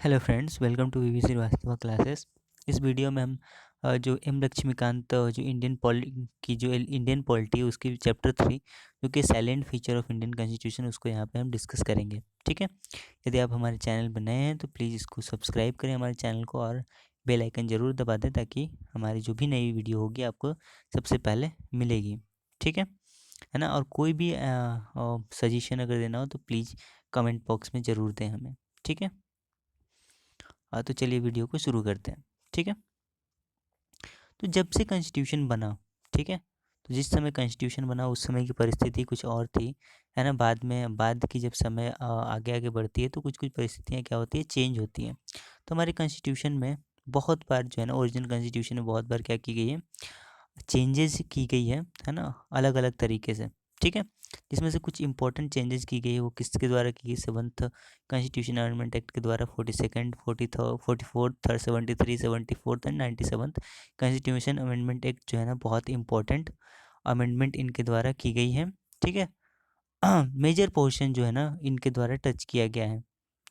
Hello friends, welcome to VV Srivastava classes. इस video में हम जो एम लक्ष्मीकांत जो इंडियन पॉलिटी है उसकी चैप्टर 3 जो कि silent feature of Indian constitution उसको यहाँ पे हम डिस्कस करेंगे। ठीक है। यदि आप हमारे चैनल पर नए हैं तो प्लीज़ इसको सब्सक्राइब करें हमारे चैनल को और बेल आइकन ज़रूर दबा दें ताकि हमारी जो भी नई वीडियो होगी आपको सबसे पहले मिलेगी। ठीक है ना। और कोई भी सजेशन अगर देना हो तो प्लीज़ कमेंट बॉक्स में ज़रूर दें हमें। ठीक है। तो चलिए वीडियो को शुरू करते हैं। ठीक है। तो जब से कॉन्स्टिट्यूशन बना, ठीक है, तो जिस समय कॉन्स्टिट्यूशन बना उस समय की परिस्थिति कुछ और थी, है ना। बाद की जब समय आगे आगे बढ़ती है तो कुछ कुछ परिस्थितियाँ क्या होती है, चेंज होती हैं। तो हमारे कॉन्स्टिट्यूशन में बहुत बार जो है ना, ओरिजिनल कॉन्स्टिट्यूशन में बहुत बार क्या की गई है, चेंजेस की गई है ना, अलग अलग तरीके से। ठीक है। जिसमें से कुछ इंपॉर्टेंट चेंजेस की गई है वो किसके द्वारा की गई, 7th कॉन्स्टिट्यूशन अमेंडमेंट एक्ट के द्वारा, 42nd, 43rd, 44th, 73, 74th and 97th constitution amendment act जो है ना, बहुत इंपॉर्टेंट अमेंडमेंट इनके द्वारा की गई है। ठीक है। मेजर पोर्शन जो है ना इनके द्वारा टच किया गया है।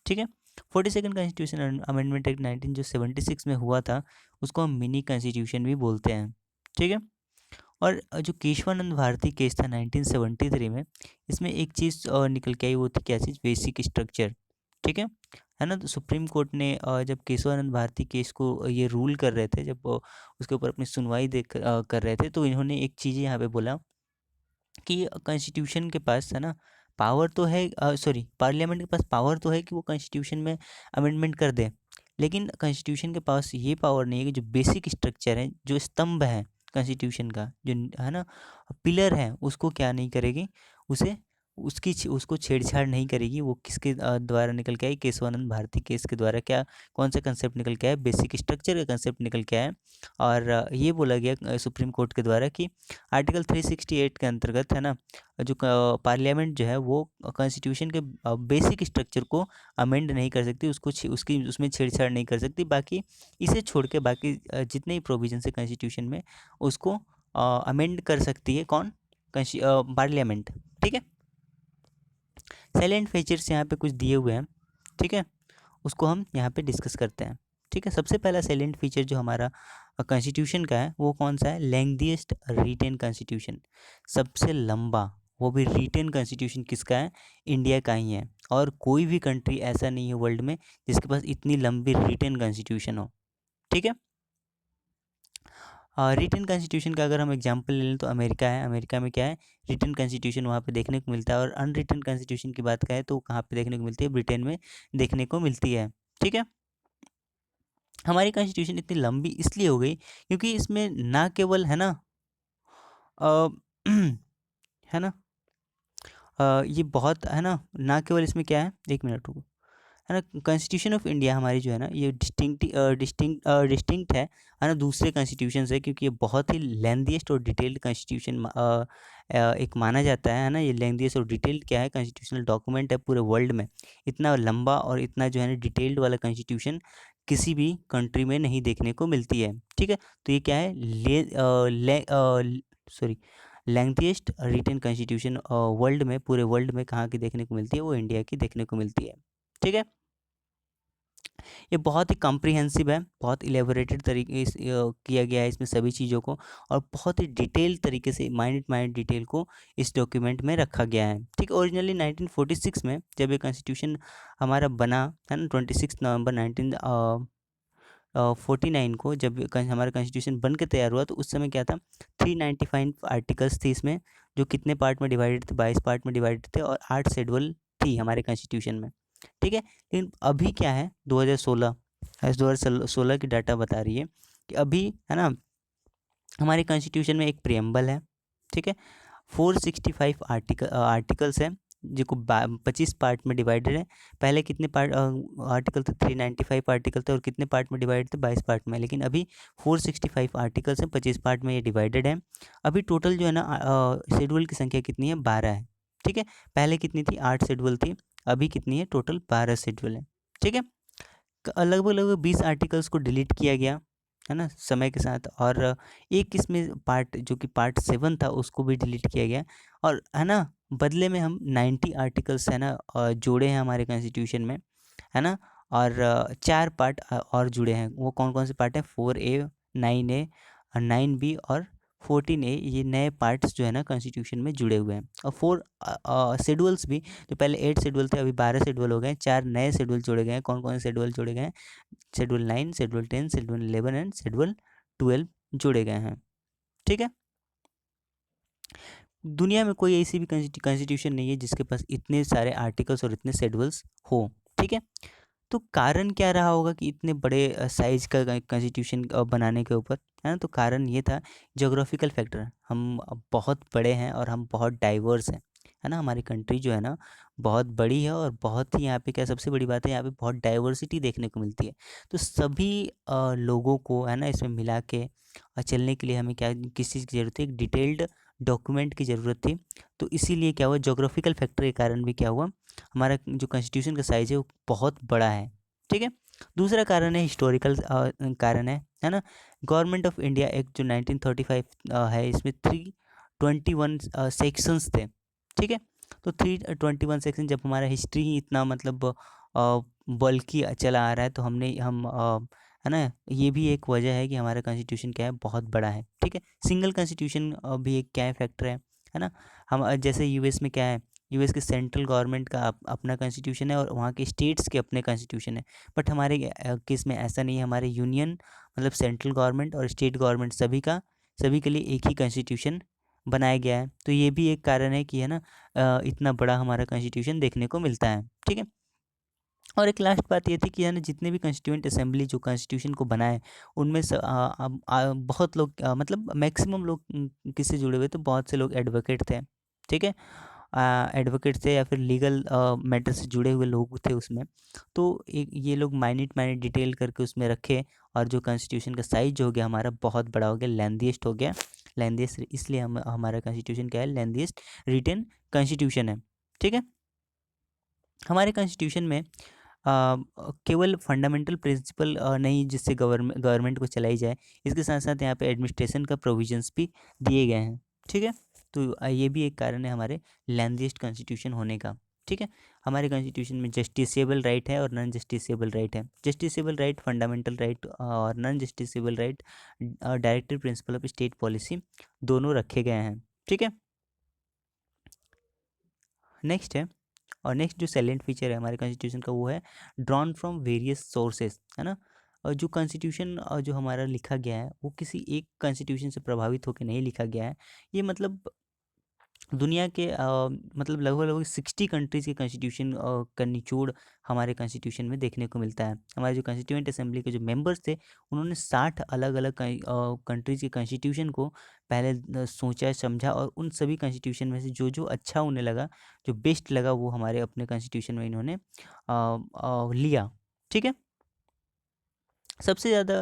ठीक है। 42nd कॉन्स्टिट्यूशन अमेंडमेंट एक्ट 19 जो 76 में हुआ था उसको हम मिनी कॉन्स्टिट्यूशन भी बोलते हैं। ठीक है। और जो केशवानंद भारती केस था 1973 में, इसमें एक चीज़ निकल के आई, वो थी क्या चीज़, बेसिक स्ट्रक्चर। ठीक है ना। तो सुप्रीम कोर्ट ने जब केशवानंद भारती केस को ये रूल कर रहे थे, जब उसके ऊपर अपनी सुनवाई कर रहे थे, तो इन्होंने एक चीज़ यहाँ पे बोला कि कॉन्स्टिट्यूशन के पास, है ना, पावर तो है, सॉरी, पार्लियामेंट के पास पावर तो है कि वो कॉन्स्टिट्यूशन में अमेंडमेंट कर दे, लेकिन कॉन्स्टिट्यूशन के पास ये पावर नहीं है कि जो बेसिक स्ट्रक्चर है, जो स्तंभ है कॉन्स्टिट्यूशन का, जो है ना पिलर है, उसको क्या नहीं करेगी, उसे उसको छेड़छाड़ नहीं करेगी। वो किसके द्वारा निकल के आई, केशवानंद भारती केस के द्वारा क्या, कौन सा कंसेप्ट निकल के आया, बेसिक स्ट्रक्चर का कंसेप्ट निकल के आया। और ये बोला गया सुप्रीम कोर्ट के द्वारा कि आर्टिकल 368 के अंतर्गत, है ना, जो पार्लियामेंट जो है वो कॉन्स्टिट्यूशन के बेसिक स्ट्रक्चर को अमेंड नहीं कर सकती, उसकी उसमें छेड़छाड़ नहीं कर सकती। बाकी इसे छोड़ के बाकी जितने ही प्रोविजन है कॉन्स्टिट्यूशन में, उसको अमेंड कर सकती है कौन, पार्लियामेंट। ठीक है। साइलेंट फीचर्स यहाँ पे कुछ दिए हुए हैं। ठीक है। उसको हम यहाँ पे डिस्कस करते हैं। ठीक है। सबसे पहला साइलेंट फीचर जो हमारा कॉन्स्टिट्यूशन का है वो कौन सा है, लेंथीएस्ट रिटेन कॉन्स्टिट्यूशन। सबसे लंबा, वो भी रिटेन कॉन्स्टिट्यूशन किसका है, इंडिया का ही है। और कोई भी कंट्री ऐसा नहीं है वर्ल्ड में जिसके पास इतनी लंबी रिटेन कॉन्स्टिट्यूशन हो। ठीक है। रिटन कॉन्स्टिट्यूशन का अगर हम एग्जांपल ले लें तो अमेरिका है। अमेरिका में क्या है, रिटन कॉन्स्टिट्यूशन वहाँ पे देखने को मिलता है। और अनरिटन कॉन्स्टिट्यूशन की बात करें तो कहाँ पे देखने को मिलती है, ब्रिटेन में देखने को मिलती है। ठीक है। हमारी कॉन्स्टिट्यूशन इतनी लंबी इसलिए हो गई क्योंकि इसमें ना केवल, है ना, अ, है ना, ये बहुत, है ना केवल इसमें क्या है, एक मिनट रुको, है ना, कॉन्स्टिट्यूशन ऑफ इंडिया हमारी जो है ना, ये डिस्टिंक्ट है ना, दूसरे कॉन्स्टिट्यूशन से, क्योंकि ये बहुत ही लेंथीएस्ट और डिटेल्ड कॉन्स्टिट्यूशन एक माना जाता है ना। ये लेंथीएस्ट और डिटेल्ड क्या है, कॉन्स्टिट्यूशनल डॉक्यूमेंट है पूरे वर्ल्ड में। इतना लंबा और इतना जो है ना डिटेल्ड वाला कॉन्स्टिट्यूशन किसी भी कंट्री में नहीं देखने को मिलती है। ठीक है। तो ये क्या है, sorry, lengthiest written constitution world में, पूरे वर्ल्ड में कहाँ की देखने को मिलती है, वो इंडिया की देखने को मिलती है। ठीक है। ये बहुत ही कॉम्प्रिहेंसिव है, बहुत इलेबोरेटेड तरीके से किया गया है इसमें सभी चीज़ों को, और बहुत ही डिटेल तरीके से माइन्यूट डिटेल को इस डॉक्यूमेंट में रखा गया है। ठीक। ओरिजिनली 1946 में जब ये कॉन्स्टिट्यूशन हमारा बना, है ना, 26 नवंबर 1949 को जब हमारा कॉन्स्टिट्यूशन बन के तैयार हुआ, तो उस समय क्या था, 395 आर्टिकल्स थे इसमें, जो कितने पार्ट में डिवाइडेड थे, 22 पार्ट में डिवाइडेड थे, और 8 शेड्यूल थी हमारे कॉन्स्टिट्यूशन में। ठीक है। लेकिन अभी क्या है, 2016, 2016 की डाटा बता रही है कि अभी, है ना, हमारे कॉन्स्टिट्यूशन में एक प्रियम्बल है। ठीक है। 465 आर्टिकल्स हैं जो को 25 पार्ट में डिवाइडेड है। पहले कितने पार्ट आर्टिकल थे, 395 आर्टिकल थे, और कितने पार्ट में डिवाइडेड थे, 22 पार्ट में। लेकिन अभी 465 आर्टिकल्स हैं, 25 पार्ट में ये डिवाइडेड है। अभी टोटल जो है ना शेड्यूल की संख्या कितनी है, 12 है। ठीक है। पहले कितनी थी, 8 शेड्यूल थी, अभी कितनी है, टोटल 12 शेड्यूल है। ठीक है। लगभग लगभग 20 आर्टिकल्स को डिलीट किया गया, है ना, समय के साथ। और एक इसमें पार्ट जो कि पार्ट 7 था उसको भी डिलीट किया गया। और, है ना, बदले में हम 90 आर्टिकल्स, है ना, जोड़े हैं हमारे कॉन्स्टिट्यूशन में, है ना। और 4 पार्ट और जुड़े हैं। वो कौन कौन से पार्ट हैं? 4A, 9A, 9B और 14A। ये नए पार्ट्स जो है ना कॉन्स्टिट्यूशन में जुड़े हुए हैं। और 4 शेड्यूल्स भी, जो पहले 8 शेड्यूल थे अभी 12 शेड्यूल हो गए हैं। 4 नए शेड्यूल जोड़े गए हैं। कौन कौन से शेड्यूल जोड़े गए हैं? Schedule 9, schedule 10, schedule 11 and schedule 12 जोड़े गए हैं। ठीक है। दुनिया में कोई ऐसी भी कॉन्स्टिट्यूशन नहीं है जिसके पास इतने सारे आर्टिकल्स और इतने शेड्यूल्स हो। ठीक है। तो कारण क्या रहा होगा कि इतने बड़े साइज का कॉन्स्टिट्यूशन बनाने के ऊपर, है ना? तो कारण ये था ज्योग्राफिकल फैक्टर। हम बहुत बड़े हैं और हम बहुत डाइवर्स हैं, है ना? हमारी कंट्री जो है ना बहुत बड़ी है और बहुत ही यहाँ पे क्या सबसे बड़ी बात है, यहाँ पे बहुत डाइवर्सिटी देखने को मिलती है। तो सभी लोगों को, है ना, इसमें मिला के चलने के लिए हमें क्या किस चीज़ की ज़रूरत थी? एक डिटेल्ड डॉक्यूमेंट की ज़रूरत थी। तो इसीलिए क्या हुआ, ज्योग्राफिकल फैक्टर के कारण भी क्या हुआ, हमारा जो कॉन्स्टिट्यूशन का साइज़ है वो बहुत बड़ा है। ठीक है। दूसरा कारण है हिस्टोरिकल कारण है ना? गवर्नमेंट ऑफ इंडिया एक्ट जो 1935 है, इसमें 321 सेक्शंस थे। ठीक है। तो 321 सेक्शन, जब हमारा हिस्ट्री ही इतना मतलब बल्कि चला आ रहा है, तो हम है ना, ये भी एक वजह है कि हमारा कॉन्स्टिट्यूशन क्या है, बहुत बड़ा है। ठीक है। सिंगल कॉन्स्टिट्यूशन भी एक क्या है, फैक्टर है ना? हम जैसे यूएस में क्या है, यूएस के सेंट्रल गवर्नमेंट का अपना कॉन्स्टिट्यूशन है और वहाँ के स्टेट्स के अपने कॉन्स्टिट्यूशन है। बट हमारे केस में ऐसा नहीं है। हमारे यूनियन मतलब सेंट्रल गवर्नमेंट और स्टेट गवर्नमेंट सभी के लिए एक ही कॉन्स्टिट्यूशन बनाया गया है। तो ये भी एक कारण है कि, है ना, इतना बड़ा हमारा कॉन्स्टिट्यूशन देखने को मिलता है। ठीक है। और एक लास्ट बात ये थी कि, है ना, जितने भी कॉन्स्टिट्यूएंट असेंबली जो कॉन्स्टिट्यूशन को बनाए, उनमें से बहुत लोग मतलब मैक्सिमम लोग किससे जुड़े हुए थे? बहुत से लोग एडवोकेट थे। ठीक है। एडवोकेट थे या फिर लीगल मैटर से जुड़े हुए लोग थे उसमें। तो एक ये लोग माइन्यूट माइन्यूट डिटेल करके उसमें रखे, और जो कॉन्स्टिट्यूशन का साइज जो हो गया हमारा बहुत बड़ा हो गया, लेंथीएस्ट हो गया। लेंथीएस्ट इसलिए हमारा कॉन्स्टिट्यूशन क्या है? लेंथीएस्ट रिटन कॉन्स्टिट्यूशन है। ठीक है। हमारे कॉन्स्टिट्यूशन में केवल फंडामेंटल प्रिंसिपल नहीं जिससे गवर्नमेंट को चलाई जाए, इसके साथ साथ यहाँ पे एडमिनिस्ट्रेशन का प्रोविजंस भी दिए गए हैं। ठीक है। तो ये भी एक कारण है हमारे लेंथीएस्ट कॉन्स्टिट्यूशन होने का। ठीक है। हमारे कॉन्स्टिट्यूशन में जस्टिसेबल राइट है और नॉन जस्टिसेबल राइट है। जस्टिसेबल राइट फंडामेंटल राइट और non justiciable right directive principle of state policy दोनों रखे गए हैं। ठीक है। नेक्स्ट है, और नेक्स्ट जो सैलेंट फीचर है हमारे कॉन्स्टिट्यूशन का, वो है ड्रॉन फ्रॉम वेरियस सोर्सेस, है ना? और जो कॉन्स्टिट्यूशन जो हमारा लिखा गया है वो किसी एक कॉन्स्टिट्यूशन से प्रभावित होकर नहीं लिखा गया है। ये मतलब दुनिया के मतलब लगभग लगभग 60 कंट्रीज़ के कॉन्स्टिट्यूशन का निचोड़ हमारे कॉन्स्टिट्यूशन में देखने को मिलता है। हमारे जो कॉन्स्टिट्यूएंट असेंबली के जो मेंबर्स थे, उन्होंने 60 अलग अलग कंट्रीज़ के कॉन्स्टिट्यूशन को पहले सोचा समझा, और उन सभी कॉन्स्टिट्यूशन में से जो जो अच्छा उन्हें लगा, जो बेस्ट लगा, वो हमारे अपने कॉन्स्टिट्यूशन में इन्होंने लिया। ठीक है। सबसे ज़्यादा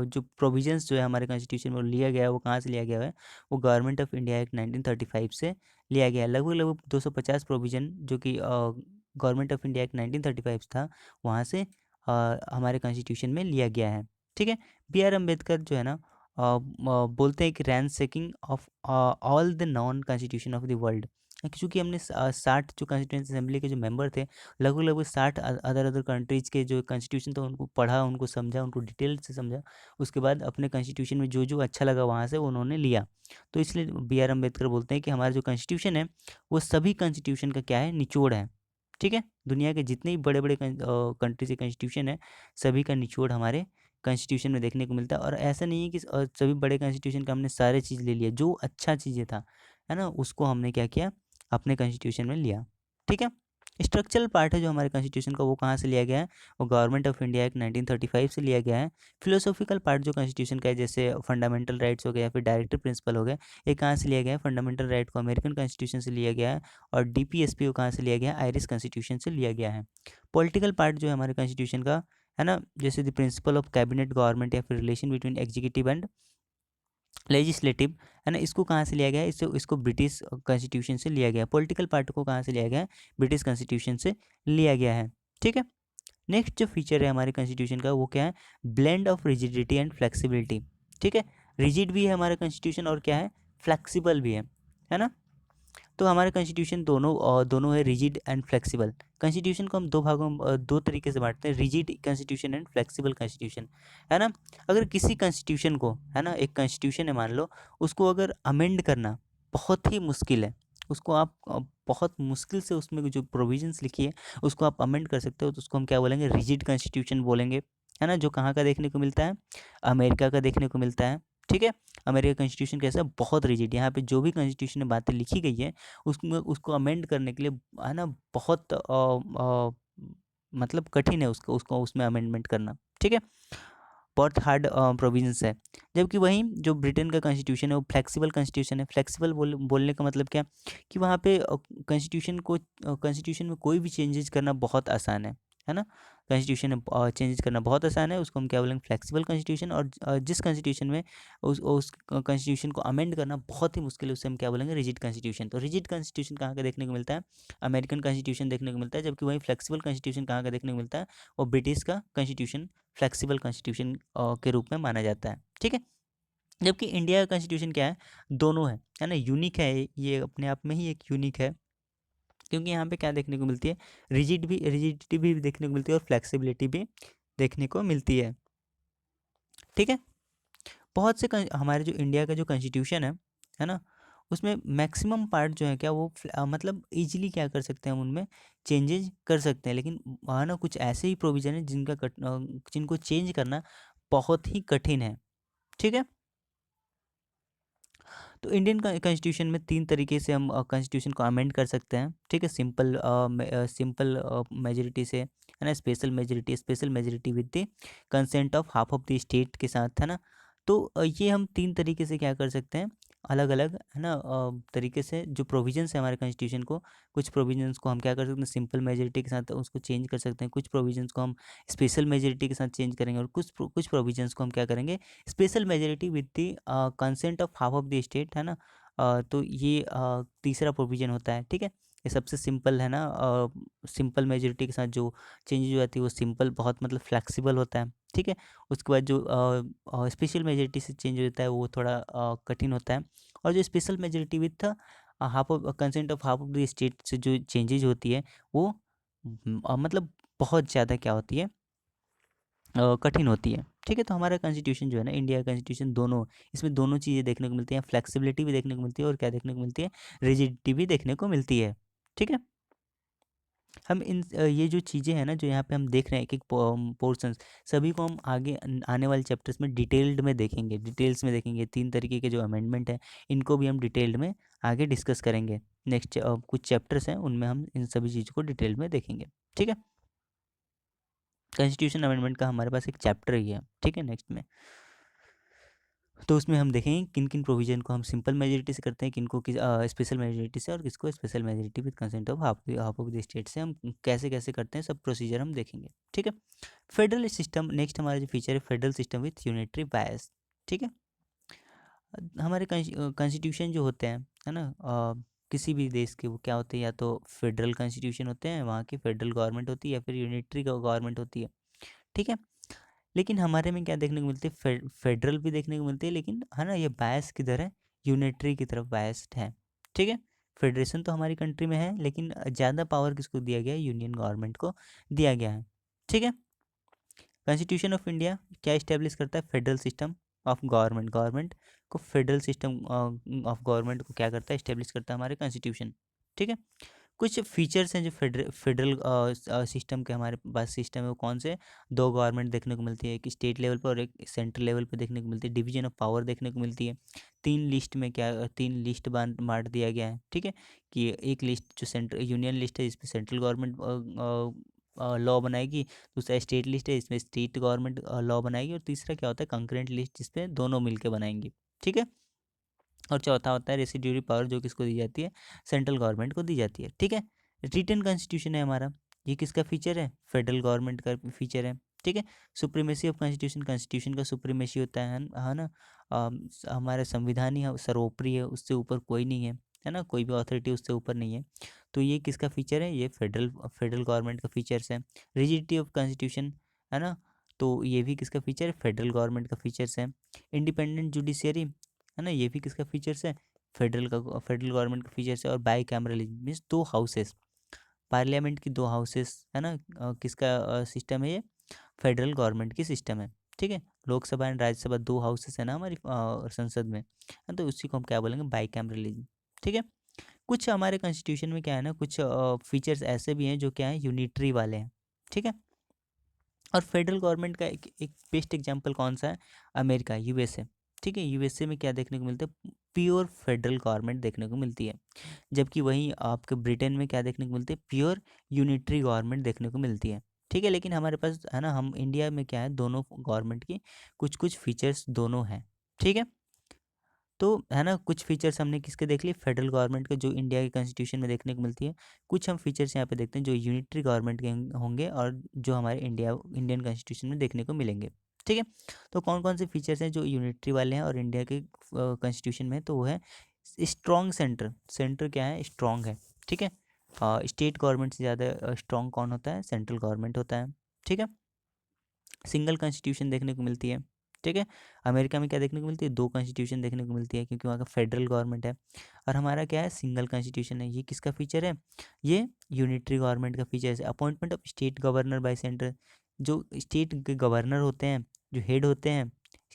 जो प्रोविजंस जो है हमारे कॉन्स्टिट्यूशन में लिया गया है, वो कहाँ से लिया गया है? वो गवर्नमेंट ऑफ इंडिया एक्ट 1935 से लिया गया है। लगभग लगभग 250 प्रोविजन जो कि गवर्नमेंट ऑफ इंडिया एक्ट 1935 था, वहाँ से हमारे कॉन्स्टिट्यूशन में लिया गया है। ठीक है। बी आर अम्बेडकर जो है ना बोलते हैं कि ransacking of all the non constitution of the world. क्योंकि हमने 60 जो कॉन्स्टिट्यूंट असेंबली के जो मेंबर थे, लगभग लगभग 60 अदर अदर कंट्रीज़ के जो कॉन्स्टिट्यूशन था उनको पढ़ा, उनको समझा, उनको डिटेल से समझा। उसके बाद अपने कॉन्स्टिट्यूशन में जो जो अच्छा लगा वहाँ से उन्होंने लिया। तो इसलिए बी आर अम्बेडकर बोलते हैं कि हमारा जो कॉन्स्टिट्यूशन है वो सभी कॉन्स्टिट्यूशन का क्या है? निचोड़ है। ठीक है। दुनिया के जितने भी बड़े बड़े कंट्रीज के कॉन्स्टिट्यूशन है, सभी का निचोड़ हमारे कॉन्स्टिट्यूशन में देखने को मिलता है। और ऐसा नहीं है कि सभी बड़े कॉन्स्टिट्यूशन का हमने सारे चीज़ ले लिया, जो अच्छा चीज़ें था, है ना, उसको हमने क्या किया? अपने कॉन्स्टिट्यूशन में लिया। ठीक है। स्ट्रक्चरल पार्ट है जो हमारे कॉन्स्टिट्यूशन का, वो कहाँ से लिया गया है? वो गवर्नमेंट ऑफ इंडिया एक्ट 1935 से लिया गया है। फिलोसॉफिकल पार्ट जो कॉन्स्टिट्यूशन का है, जैसे फंडामेंटल राइट्स हो गया या फिर डायरेक्टिव प्रिंसिपल हो गया, ये कहाँ से लिया गया है? फंडामेंटल राइट को अमेरिकन कॉन्स्टिट्यूशन से लिया गया है। और डीपीएसपी को कहाँ से लिया गया है? आयरिश कॉन्स्टिट्यूशन से लिया गया है। पॉलिटिकल पार्ट जो है हमारे कॉन्स्टिट्यूशन का, है ना, जैसे the principle of cabinet government या फिर relation between executive and legislative, है ना, इसको कहाँ से लिया गया है? इसको ब्रिटिश कॉन्स्टिट्यूशन से लिया गया है। पॉलिटिकल पार्ट को कहाँ से लिया गया है? ब्रिटिश कॉन्स्टिट्यूशन से लिया गया है। ठीक है। नेक्स्ट जो फीचर है हमारे कॉन्स्टिट्यूशन का, वो क्या है? Blend of rigidity and flexibility. ठीक है। रिजिड भी है हमारा कॉन्स्टिट्यूशन और क्या है? फ्लेक्सिबल भी है ना? तो हमारे कॉन्स्टिट्यूशन दोनों है रिजिड एंड फ्लेक्सिबल। कॉन्स्टिट्यूशन को हम दो भागों में दो तरीके से बांटते हैं, rigid constitution and flexible constitution, है ना। अगर किसी कॉन्स्टिट्यूशन को, है ना, एक कॉन्स्टिट्यूशन है मान लो, उसको अगर अमेंड करना बहुत ही मुश्किल है, उसको आप बहुत मुश्किल से उसमें जो प्रोविजंस लिखी है उसको आप अमेंड कर सकते हो, तो उसको हम क्या बोलेंगे, रिजिड कॉन्स्टिट्यूशन बोलेंगे, है ना। जो कहाँ का देखने को मिलता है, अमेरिका का देखने को मिलता है, ठीक है। अमेरिका कॉन्स्टिट्यूशन कैसा है, बहुत रिजिड, यहाँ पे जो भी कॉन्स्टिट्यूशन में बातें लिखी गई है उसको उसको अमेंड करने के लिए, है ना, बहुत मतलब कठिन है उसको उसको उसमें अमेंडमेंट करना, ठीक है। बहुत हार्ड प्रोविजंस है। जबकि वहीं जो ब्रिटेन का कॉन्स्टिट्यूशन है वो फ्लेक्सिबल कॉन्स्टिट्यूशन है। फ्लेक्सिबल बोलने का मतलब क्या, कि वहाँ पे कॉन्स्टिट्यूशन में कोई भी चेंजेस करना बहुत आसान है ना। कॉन्स्टिट्यूशन में चेंजेस करना बहुत आसान है, उसको हम क्या बोलेंगे, फ्लेक्सिबल कॉन्स्टिट्यूशन। और जिस कॉन्स्टिट्यूशन में उस कॉन्स्टिट्यूशन को अमेंड करना बहुत ही मुश्किल है, उससे हम क्या बोलेंगे, रिजिड कॉन्स्टिट्यूशन। तो रिजिड कॉन्स्टिट्यूशन कहाँ का देखने को मिलता है, अमेरिकन कॉन्स्टिट्यूशन देखने को मिलता है। जबकि वहीं फ्लेक्सिबल कॉन्स्टिट्यूशन कहाँ का देखने को मिलता है, वो ब्रिटिश का कॉन्स्टिट्यूशन फ्लेक्सिबल कॉन्स्टिट्यूशन के रूप में माना जाता है, ठीक है। जबकि इंडिया का कॉन्स्टिट्यूशन क्या है, दोनों है ना, यूनिक है, ये अपने आप में ही एक यूनिक है। क्योंकि यहाँ पे क्या देखने को मिलती है, रिजिडिटी भी देखने को मिलती है और फ्लेक्सिबिलिटी भी देखने को मिलती है, ठीक है। बहुत से हमारे जो इंडिया का जो कॉन्स्टिट्यूशन है ना, उसमें मैक्सिमम पार्ट जो है क्या वो मतलब इजीली क्या कर सकते हैं, हम उनमें चेंजेज कर सकते हैं। लेकिन वहाँ ना कुछ ऐसे ही प्रोविज़न है जिनको चेंज करना बहुत ही कठिन है, ठीक है। तो इंडियन कॉन्स्टिट्यूशन में 3 तरीके से हम कॉन्स्टिट्यूशन को अमेंड कर सकते हैं, ठीक है। सिंपल मेजॉरिटी से, है ना, special majority with the consent of half of the state के साथ, है ना। तो ये हम 3 तरीके से क्या कर सकते हैं, अलग अलग, है ना, तरीके से जो प्रोविजंस है हमारे कॉन्स्टिट्यूशन को, कुछ प्रोविजंस को हम क्या कर सकते हैं, सिंपल मेजॉरिटी के साथ उसको चेंज कर सकते हैं, कुछ प्रोविजंस को हम स्पेशल मेजॉरिटी के साथ चेंज करेंगे, और कुछ प्रोविजंस को हम क्या करेंगे, special majority with the consent of half of the state, है ना। तो ये तीसरा प्रोविज़न होता है, ठीक है। ये सबसे सिंपल है ना, सिंपल मेजॉरिटी के साथ जो चेंजेज हो जाती है वो सिंपल बहुत मतलब फ्लेक्सिबल होता है, ठीक है। उसके बाद जो स्पेशल मेजॉरिटी से चेंज हो जाता है वो थोड़ा कठिन होता है। और जो special majority with half of consent of half of the state से जो चेंजेज होती है वो मतलब बहुत ज़्यादा क्या होती है, कठिन होती है, ठीक है। तो हमारा कॉन्स्टिट्यूशन जो है ना, इंडिया का कॉन्स्टिट्यूशन दोनों, इसमें दोनों चीज़ें देखने को मिलती हैं, फ्लेक्सिबिलिटी भी देखने को मिलती है और क्या देखने को मिलती है, रिजिडिटी भी देखने को मिलती है, ठीक है। हम ये जो चीज़ें हैं ना, जो यहाँ पे हम देख रहे हैं, एक-एक पोर्शंस, सभी को हम आगे आने वाले चैप्टर्स में डिटेल्ड में देखेंगे, डिटेल्स में देखेंगे। 3 तरीके के जो अमेंडमेंट है इनको भी हम डिटेल्ड में आगे डिस्कस करेंगे। नेक्स्ट कुछ चैप्टर्स हैं उनमें हम इन सभी चीज़ों को डिटेल में देखेंगे, ठीक है। कॉन्स्टिट्यूशन अमेंडमेंट का हमारे पास एक चैप्टर ही है, ठीक है, नेक्स्ट में। तो उसमें हम देखेंगे किन किन प्रोविजन को हम सिंपल मेजॉरिटी से करते हैं, किनको किस स्पेशल मेजॉरिटी से, और किसको special majority with consent of half of the state से हम कैसे कैसे करते हैं, सब प्रोसीजर हम देखेंगे, ठीक है। फेडरल सिस्टम, नेक्स्ट हमारा जो फीचर है, फेडरल सिस्टम विथ यूनिटरी बायस, ठीक है। हमारे कॉन्स्टिट्यूशन जो होते हैं, है ना, किसी भी देश के वो क्या होते हैं, या तो फेडरल कॉन्स्टिट्यूशन होते हैं, वहाँ की फेडरल गवर्नमेंट होती है, या फिर यूनिटरी गवर्नमेंट होती है, ठीक है। लेकिन हमारे में क्या देखने को मिलती है, फेडरल भी देखने को मिलती है, लेकिन है ना, ये बायस किधर है, यूनिटरी की तरफ बायस्ड है, ठीक है। फेडरेशन तो हमारी कंट्री में है, लेकिन ज़्यादा पावर किसको दिया गया है, यूनियन गवर्नमेंट को दिया गया है, ठीक है। कॉन्स्टिट्यूशन ऑफ इंडिया क्या इस्टेब्लिश करता है, federal system of government, government को फेडरल सिस्टम ऑफ गवर्नमेंट को क्या करता है, इस्टेब्लिश करता है हमारे कॉन्स्टिट्यूशन, ठीक है। कुछ फीचर्स हैं जो फेडरल सिस्टम के हमारे पास सिस्टम है, वो कौन से, दो गवर्नमेंट देखने को मिलती है, एक स्टेट लेवल पर और एक सेंट्रल लेवल पर देखने को मिलती है, डिवीजन ऑफ पावर देखने को मिलती है। तीन लिस्ट बांट दिया गया है, ठीक है। कि एक लिस्ट जो सेंट्रल यूनियन लिस्ट है, इस पर सेंट्रल गवर्नमेंट लॉ बनाएगी, दूसरा स्टेट लिस्ट है, इसमें स्टेट गवर्नमेंट लॉ बनाएगी, और तीसरा क्या होता है, कंकरेंट लिस्ट, जिसपे दोनों मिलकर बनाएंगी, ठीक है। और चौथा होता है रेसिड्यूरी पावर, जो किसको दी जाती है, सेंट्रल गवर्नमेंट को दी जाती है, ठीक है। रिटन कॉन्स्टिट्यूशन है हमारा, ये किसका फीचर है, फेडरल गवर्नमेंट का फीचर है, ठीक है। सुप्रीमेसी ऑफ कॉन्स्टिट्यूशन, कॉन्स्टिट्यूशन का सुप्रीमेसी होता है ना। हमारा संविधान ही सर्वोपरि है, उससे ऊपर कोई नहीं है ना, कोई भी अथॉरिटी उससे ऊपर नहीं है। तो ये किसका फीचर है, ये फेडरल गवर्नमेंट का फीचर्स है। रिजिडिटी ऑफ कॉन्स्टिट्यूशन, है ना, तो ये भी किसका फीचर है, फेडरल गवर्नमेंट का फीचर्स है। इंडिपेंडेंट जुडिशियरी, है ना, ये भी किसका फीचर्स है, फेडरल गवर्नमेंट का फीचर्स है। और बाई कैमरलिज्म मीन्स दो हाउसेस, पार्लियामेंट की दो हाउसेस है ना, किसका सिस्टम है ये, फेडरल गवर्नमेंट की सिस्टम है। ठीक है, लोकसभा एंड राज्यसभा दो हाउसेस है ना हमारी संसद में, है तो उसी को हम क्या बोलेंगे, बाई कैमरलिज्म। ठीक है, कुछ हमारे कॉन्स्टिट्यूशन में क्या है ना, कुछ फीचर्स ऐसे भी हैं जो क्या है, यूनिटरी वाले हैं। ठीक है, और फेडरल गवर्नमेंट का एक बेस्ट एग्जांपल कौन सा है, अमेरिका, यूएसए। ठीक है, यूएसए में क्या देखने को मिलता है, प्योर फेडरल गवर्नमेंट देखने को मिलती है। जबकि वहीं आपके ब्रिटेन में क्या देखने को मिलती है, प्योर यूनिटरी गवर्नमेंट देखने को मिलती है। ठीक है, लेकिन हमारे पास है ना, हम इंडिया में क्या है, दोनों गवर्नमेंट की कुछ कुछ फीचर्स दोनों हैं। ठीक है, तो है ना, कुछ फीचर्स हमने किसके देख लिए, फेडरल गवर्नमेंट के, जो इंडिया के कॉन्स्टिट्यूशन में देखने को मिलती है। कुछ हम फीचर्स यहाँ पे देखते हैं जो यूनिटरी गवर्नमेंट के होंगे और जो हमारे इंडियन कॉन्स्टिट्यूशन में देखने को मिलेंगे। ठीक है, तो कौन कौन से फीचर्स हैं जो यूनिटरी वाले हैं और इंडिया के कॉन्स्टिट्यूशन में, तो वो है स्ट्रॉन्ग सेंटर, सेंटर क्या है, स्ट्रॉन्ग है। ठीक है, स्टेट गवर्नमेंट से ज़्यादा स्ट्रॉन्ग कौन होता है, सेंट्रल गवर्नमेंट होता है। ठीक है, सिंगल कॉन्स्टिट्यूशन देखने को मिलती है। ठीक है, अमेरिका में क्या देखने को मिलती है, दो कॉन्स्टिट्यूशन देखने को मिलती है क्योंकि वहाँ का फेडरल गवर्नमेंट है। और हमारा क्या है, सिंगल कॉन्स्टिट्यूशन है। ये किसका फीचर है, ये यूनिटरी गवर्नमेंट का फीचर है। Appointment of state governor bye centre, जो स्टेट के गवर्नर होते हैं, जो हेड होते हैं,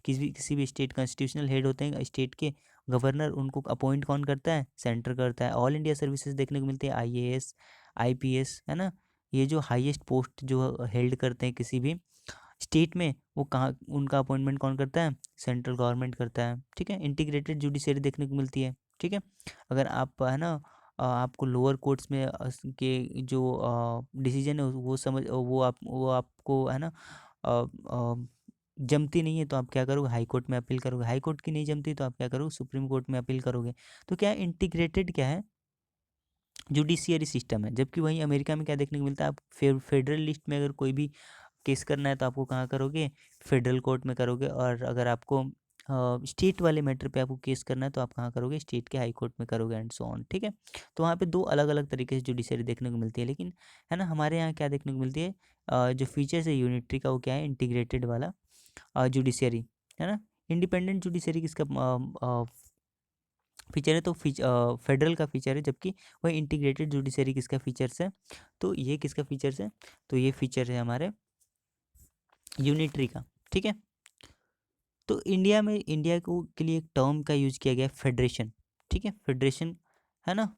किसी भी स्टेट कॉन्स्टिट्यूशनल हेड होते हैं स्टेट के गवर्नर, उनको अपॉइंट कौन करता है, सेंटर करता है। ऑल इंडिया सर्विसेज देखने को मिलती है, आईएएस, आईपीएस, है ना, ये जो हाईएस्ट पोस्ट जो हेल्ड करते हैं किसी भी स्टेट में, वो कहाँ, उनका अपॉइंटमेंट कौन करता है, सेंट्रल गवर्नमेंट करता है। ठीक है, इंटीग्रेटेड जुडिशरी देखने को मिलती है। ठीक है, अगर आप है ना, आपको लोअर कोर्ट्स में के जो डिसीजन है वो समझ, वो आपको है ना जमती नहीं है, तो आप क्या करोगे, हाई कोर्ट में अपील करोगे। हाई कोर्ट की नहीं जमती तो आप क्या करोगे, सुप्रीम कोर्ट में अपील करोगे। तो क्या इंटीग्रेटेड क्या है, जुडिशियरी सिस्टम है। जबकि वहीं अमेरिका में क्या देखने को मिलता है, आप फेडरल लिस्ट में अगर कोई भी केस करना है तो आपको कहाँ करोगे, फेडरल कोर्ट में करोगे। और अगर आपको स्टेट वाले मैटर पे आपको केस करना है तो आप कहाँ करोगे, स्टेट के हाई कोर्ट में करोगे, एंड सो ऑन। ठीक है, तो वहाँ पे दो अलग अलग तरीके से जुडिशरी देखने को मिलती है। लेकिन है ना, हमारे यहाँ क्या देखने को मिलती है, जो फीचर्स है यूनिटरी का, वो क्या है, इंटीग्रेटेड वाला जुडिशरी, है ना। इंडिपेंडेंट जुडिशरी किसका फीचर है, तो फेडरल का फीचर है। जबकि वह इंटीग्रेटेड जुडिशरी किसका फीचर्स है, तो ये किसका फीचर्स है, तो ये फीचर है हमारे यूनिटरी का। ठीक है, तो इंडिया में, इंडिया को के लिए एक टर्म का यूज किया गया है, फेडरेशन। ठीक है, फेडरेशन, है ना,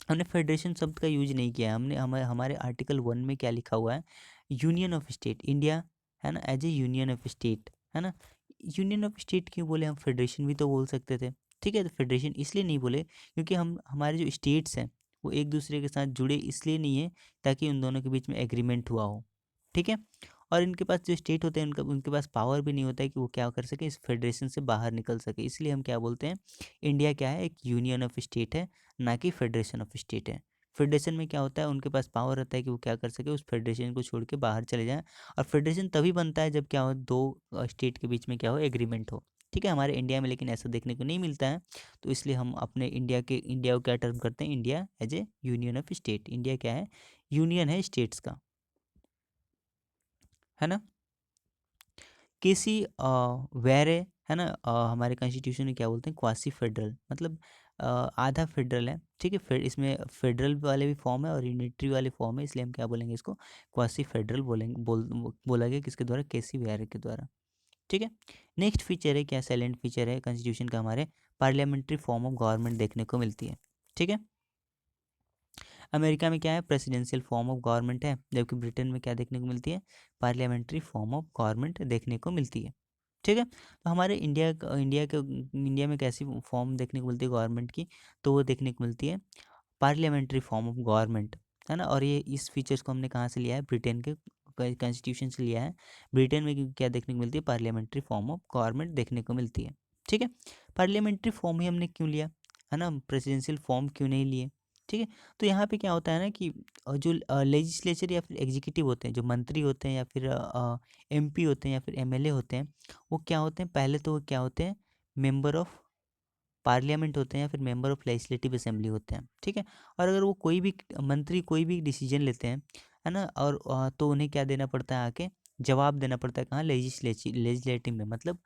हमने फेडरेशन शब्द का यूज नहीं किया है। हमने हमारे आर्टिकल 1 में क्या लिखा हुआ है, यूनियन ऑफ स्टेट इंडिया, है ना, as a union of state, है ना। यूनियन ऑफ स्टेट क्यों बोले, हम फेडरेशन भी तो बोल सकते थे। ठीक है, तो फेडरेशन इसलिए नहीं बोले क्योंकि हम, हमारे जो स्टेट्स हैं वो एक दूसरे के साथ जुड़े इसलिए नहीं है ताकि उन दोनों के बीच में एग्रीमेंट हुआ हो। ठीक है, और इनके पास जो स्टेट होते हैं उनका, उनके पास पावर भी नहीं होता है कि वो क्या कर सके, इस फेडरेशन से बाहर निकल सके। इसलिए हम क्या बोलते हैं, इंडिया क्या है, एक यूनियन ऑफ स्टेट है, ना कि फेडरेशन ऑफ स्टेट है। फेडरेशन में क्या होता है, उनके पास पावर रहता है कि वो क्या कर सके, उस फेडरेशन को छोड़ के बाहर चले जाएं। और फेडरेशन तभी बनता है जब क्या हो, दो स्टेट के बीच में क्या हो, एग्रीमेंट हो। ठीक है, हमारे इंडिया में लेकिन ऐसा देखने को नहीं मिलता है। तो इसलिए हम अपने इंडिया को क्या टर्म करते हैं, India as a union of state. India क्या है, यूनियन है स्टेट्स का, है ना। किसी वेरे, है ना, हमारे कॉन्स्टिट्यूशन में क्या बोलते हैं, क्वासी फेडरल, मतलब आधा फेडरल है। ठीक है, फिर इसमें फेडरल वाले भी फॉर्म है और यूनिटरी वाले फॉर्म है, इसलिए हम क्या बोलेंगे, इसको क्वासी फेडरल बोलेंगे, बोला गया किसके द्वारा, केसी वेरे के द्वारा। ठीक है, नेक्स्ट फीचर है क्या, साइलेंट फीचर है कॉन्स्टिट्यूशन का, हमारे पार्लियामेंट्री फॉर्म ऑफ गवर्नमेंट देखने को मिलती है। ठीक है, अमेरिका में क्या है, प्रेसिडेंशियल फॉर्म ऑफ गवर्नमेंट है। जबकि ब्रिटेन में क्या देखने को मिलती है, पार्लियामेंट्री फॉर्म ऑफ गवर्नमेंट देखने को मिलती है। ठीक है, तो हमारे इंडिया में कैसी फॉर्म देखने को मिलती है गवर्नमेंट की, तो वो देखने को मिलती है पार्लियामेंट्री फॉर्म ऑफ गवर्नमेंट, है ना। और ये इस फीचर्स को हमने कहाँ से लिया है, ब्रिटेन के कॉन्स्टिट्यूशन से लिया है। ब्रिटेन में क्या देखने को मिलती है, पार्लियामेंट्री फॉर्म ऑफ गवर्नमेंट देखने को मिलती है। ठीक है, पार्लियामेंट्री फॉर्म ही हमने क्यों लिया, है ना, प्रेसिडेंशियल फॉर्म क्यों नहीं लिए। ठीक है, तो यहाँ पे क्या होता है ना कि जो लेजिस्लेचर या फिर एग्जीक्यूटिव होते हैं, जो मंत्री होते हैं या फिर एमपी होते हैं या फिर एमएलए होते हैं, वो क्या होते हैं, पहले तो वो क्या होते हैं, मेंबर ऑफ पार्लियामेंट होते हैं या फिर मेंबर ऑफ लेजिस्लेटिव असेंबली होते हैं। ठीक है, और अगर वो कोई भी मंत्री कोई भी डिसीजन लेते हैं, है ना, और तो उन्हें क्या देना पड़ता है, आके जवाब देना पड़ता है कहाँ, लेजिस्लेटिव में, मतलब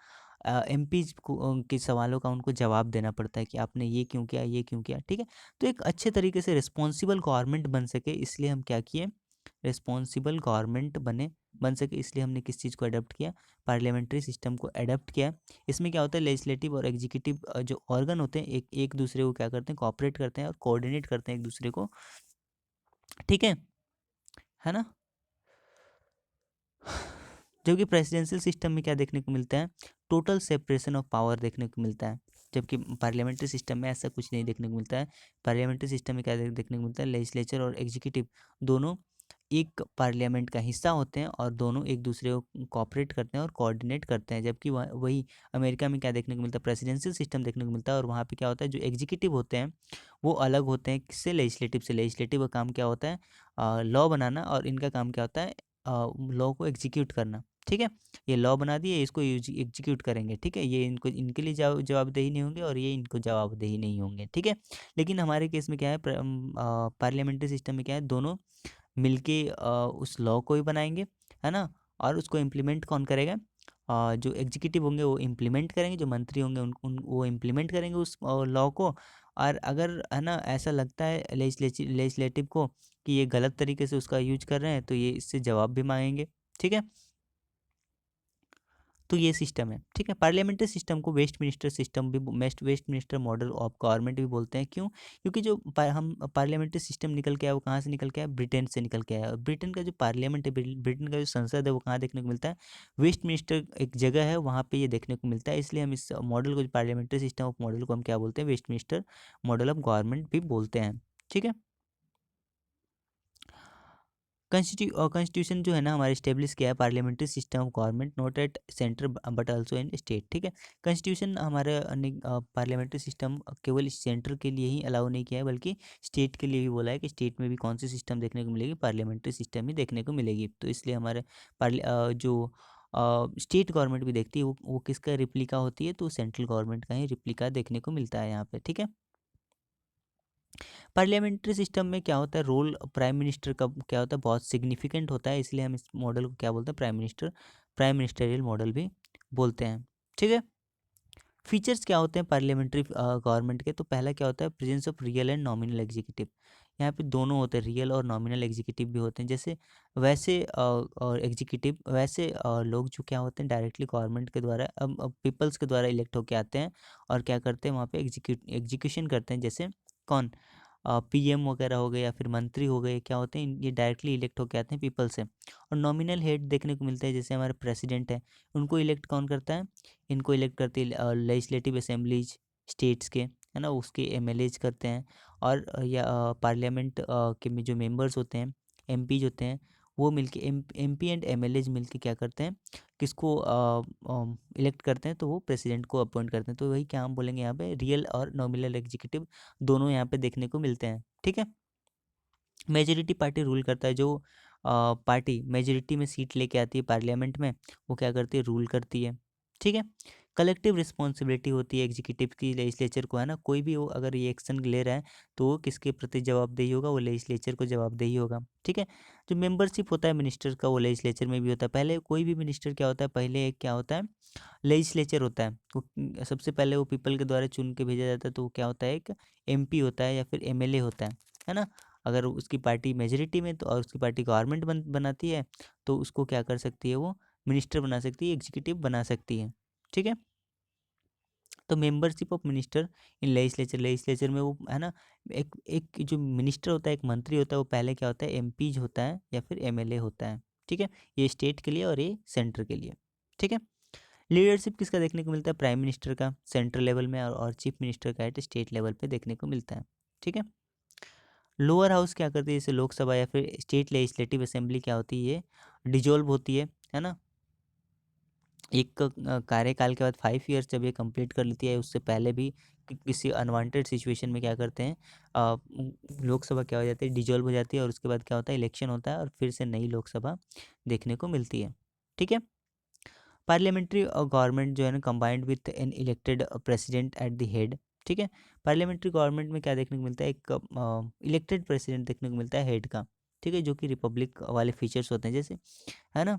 एमपीज को के सवालों का उनको जवाब देना पड़ता है कि आपने ये क्यों किया, ये क्यों किया, ठीक है। तो एक अच्छे तरीके से रिस्पॉन्सिबल गवर्नमेंट बन सके, इसलिए हम क्या किए, रिस्पॉन्सिबल गवर्नमेंट बन सके, इसलिए हमने किस चीज़ को अडॉप्ट किया, पार्लियामेंट्री सिस्टम को अडॉप्ट किया। इसमें क्या होता है, लेजिस्लेटिव और एग्जीक्यूटिव जो ऑर्गन होते हैं एक एक दूसरे को क्या करते हैं, कोऑपरेट करते हैं और कोऑर्डिनेट करते हैं एक दूसरे को, ठीक है ना। जबकि प्रेसिडेंशियल सिस्टम में क्या देखने को मिलता है, टोटल सेपरेशन ऑफ पावर देखने को मिलता है, जबकि पार्लियामेंट्री सिस्टम में ऐसा कुछ नहीं देखने को मिलता है। पार्लियामेंट्री सिस्टम में क्या देखने को मिलता है, लेजिस्लेचर और एग्जीक्यूटिव दोनों एक पार्लियामेंट का हिस्सा होते हैं और दोनों एक दूसरे को कोऑपरेट करते हैं और कोऑर्डिनेट करते हैं। जबकि वही अमेरिका में क्या देखने को मिलता है, प्रेसिडेंशियल सिस्टम देखने को मिलता है, और वहाँ पे क्या होता है, जो एग्जीक्यूटिव होते हैं वो अलग होते हैं किससे, लेजिस्लेटिव से। लेजिस्लेटिव का काम क्या होता है, लॉ बनाना, और इनका काम क्या होता है, लॉ को एग्जीक्यूट करना, ठीक है। ये लॉ बना दिए, इसको एग्जीक्यूट करेंगे, ठीक है। ये इनको, इनके लिए जवाबदेही नहीं होंगे और ये इनको जवाबदेही नहीं होंगे, ठीक है। लेकिन हमारे केस में क्या है, पार्लियामेंट्री सिस्टम में क्या है, दोनों मिलके उस लॉ को ही बनाएंगे, है ना। और उसको इम्प्लीमेंट कौन करेगा, जो एग्जीक्यूटिव होंगे वो इम्प्लीमेंट करेंगे, जो मंत्री होंगे वो इम्प्लीमेंट करेंगे उस लॉ को। और अगर, है ना, ऐसा लगता है लेजिस्लेटिव को कि ये गलत तरीके से उसका यूज कर रहे हैं, तो ये इससे जवाब भी मांगेंगे, ठीक है। तो ये सिस्टम है, ठीक है। पार्लियामेंट्री सिस्टम को वेस्ट मिनिस्टर सिस्टम भी, Westminster model of government भी बोलते हैं। क्यों? क्योंकि जो हम पार्लियामेंट्री सिस्टम निकल के आया वो कहाँ से निकल के आया, ब्रिटेन से निकल के आया। और ब्रिटेन का जो पार्लियामेंट है, ब्रिटेन का जो संसद है, वो कहाँ देखने को मिलता है, वेस्ट मिनिस्टर एक जगह है, वहाँ पे ये देखने को मिलता है। इसलिए हम इस मॉडल को, पार्लियामेंट्री सिस्टम ऑफ मॉडल को हम क्या बोलते हैं, Westminster model of government भी बोलते हैं, ठीक है। कॉन्स्टिट्यूशन जो है ना हमारे इस्टेब्लिश किया है, parliamentary system of government not at centre but also in state, ठीक है। कॉन्स्टिट्यूशन हमारे पार्लियामेंट्री सिस्टम केवल सेंटर के लिए ही अलाउ नहीं किया है, बल्कि स्टेट के लिए भी बोला है कि स्टेट में भी कौन सी सिस्टम देखने को मिलेगी, पार्लियामेंट्री सिस्टम ही देखने को मिलेगी। तो इसलिए हमारे जो स्टेट गवर्नमेंट भी देखती है, वो किसका रिप्लिका होती है, तो सेंट्रल गवर्नमेंट का ही रिप्लिका देखने को मिलता है यहाँ पे, ठीक है। पार्लियामेंट्री सिस्टम में क्या होता है, रोल प्राइम मिनिस्टर का क्या होता है, बहुत सिग्निफिकेंट होता है। इसलिए हम इस मॉडल को क्या बोलते हैं, प्राइम मिनिस्टरियल मॉडल भी बोलते हैं, ठीक है। फीचर्स क्या होते हैं पार्लियामेंट्री गवर्नमेंट के, तो पहला क्या होता है, presence of real and nominal executive. यहाँ पे दोनों होते हैं, रियल और नॉमिनल एग्जीक्यूटिव भी होते हैं। जैसे वैसे और एग्जीक्यूटिव, वैसे लोग जो क्या होते हैं, डायरेक्टली गवर्नमेंट के द्वारा, पीपल्स के द्वारा इलेक्ट होके आते हैं और क्या करते हैं, वहाँ पे एग्जीक्यूशन करते हैं। जैसे कौन, पीएम वगैरह हो गए या फिर मंत्री हो गए, क्या होते हैं, ये डायरेक्टली इलेक्ट होके आते हैं पीपल से। और नॉमिनल हेड देखने को मिलता है, जैसे हमारे प्रेसिडेंट है, उनको इलेक्ट कौन करता है, इनको इलेक्ट करती है लेजिस्लेटिव असेंबलीज स्टेट्स के, है ना, उसके एमएलएज करते हैं। और या पार्लियामेंट के में जो मेंबर्स होते हैं, एमपीज होते हैं, वो मिलके एमपी एंड एमएलएज मिलके क्या करते हैं, किसको इलेक्ट करते हैं, तो वो प्रेसिडेंट को अपॉइंट करते हैं। तो वही क्या हम बोलेंगे यहाँ पे, रियल और नॉमिनल एग्जीक्यूटिव दोनों यहाँ पे देखने को मिलते हैं, ठीक है। मेजोरिटी पार्टी रूल करता है, जो पार्टी मेजोरिटी में सीट लेके आती है पार्लियामेंट में, वो क्या करती है, रूल करती है, ठीक है। कलेक्टिव रिस्पॉन्सिबिलिटी होती है एग्जीक्यूटिव की लेजिस्लेचर को, है ना। कोई भी वो अगर ये एक्शन ले रहा है, तो वो किसके प्रति जवाबदेही होगा, वो लेजिस्लेचर को जवाबदेही होगा, ठीक है। जो मेंबरशिप होता है मिनिस्टर का, वो लेजिस्लेचर में भी होता है। पहले कोई भी मिनिस्टर क्या होता है, पहले एक क्या होता है, लेजिस्लेचर होता है। वो सबसे पहले वो पीपल के द्वारा चुन के भेजा जाता है, तो वो क्या होता है, एक एमपी होता है या फिर एमएलए होता है ना। अगर उसकी पार्टी मेजोरिटी में, तो और उसकी पार्टी गवर्नमेंट बनाती है, तो उसको क्या कर सकती है, वो मिनिस्टर बना सकती है, एग्जीक्यूटिव बना सकती है, ठीक है। तो membership of minister in legislature में, वो है ना, एक एक जो मिनिस्टर होता है, एक मंत्री होता है, वो पहले क्या होता है, एमपीज होता है या फिर एमएलए होता है, ठीक है। ये स्टेट के लिए और ये सेंटर के लिए, ठीक है। लीडरशिप किसका देखने को मिलता है, प्राइम मिनिस्टर का सेंट्रल लेवल में, और चीफ मिनिस्टर का एट स्टेट लेवल पे देखने को मिलता है, ठीक है। लोअर हाउस क्या करती है, जैसे लोकसभा या फिर स्टेट लेजिस्लेटिव असेंबली क्या होती है, ये डिजोल्व होती है ना। एक कार्यकाल के बाद 5 ईयर्स जब ये कंप्लीट कर लेती है, उससे पहले भी किसी अनवांटेड सिचुएशन में क्या करते हैं, लोकसभा क्या हो जाती है, डिजोल्व हो जाती है, और उसके बाद क्या होता है, इलेक्शन होता है और फिर से नई लोकसभा देखने को मिलती है, ठीक है। पार्लियामेंट्री गवर्नमेंट जो है ना, combined with an elected president at the head, ठीक है। पार्लियामेंट्री गवर्नमेंट में क्या देखने को मिलता है, एक इलेक्टेड प्रेसिडेंट देखने को मिलता है हेड का, ठीक है, जो कि रिपब्लिक वाले फीचर्स होते हैं, जैसे, है ना,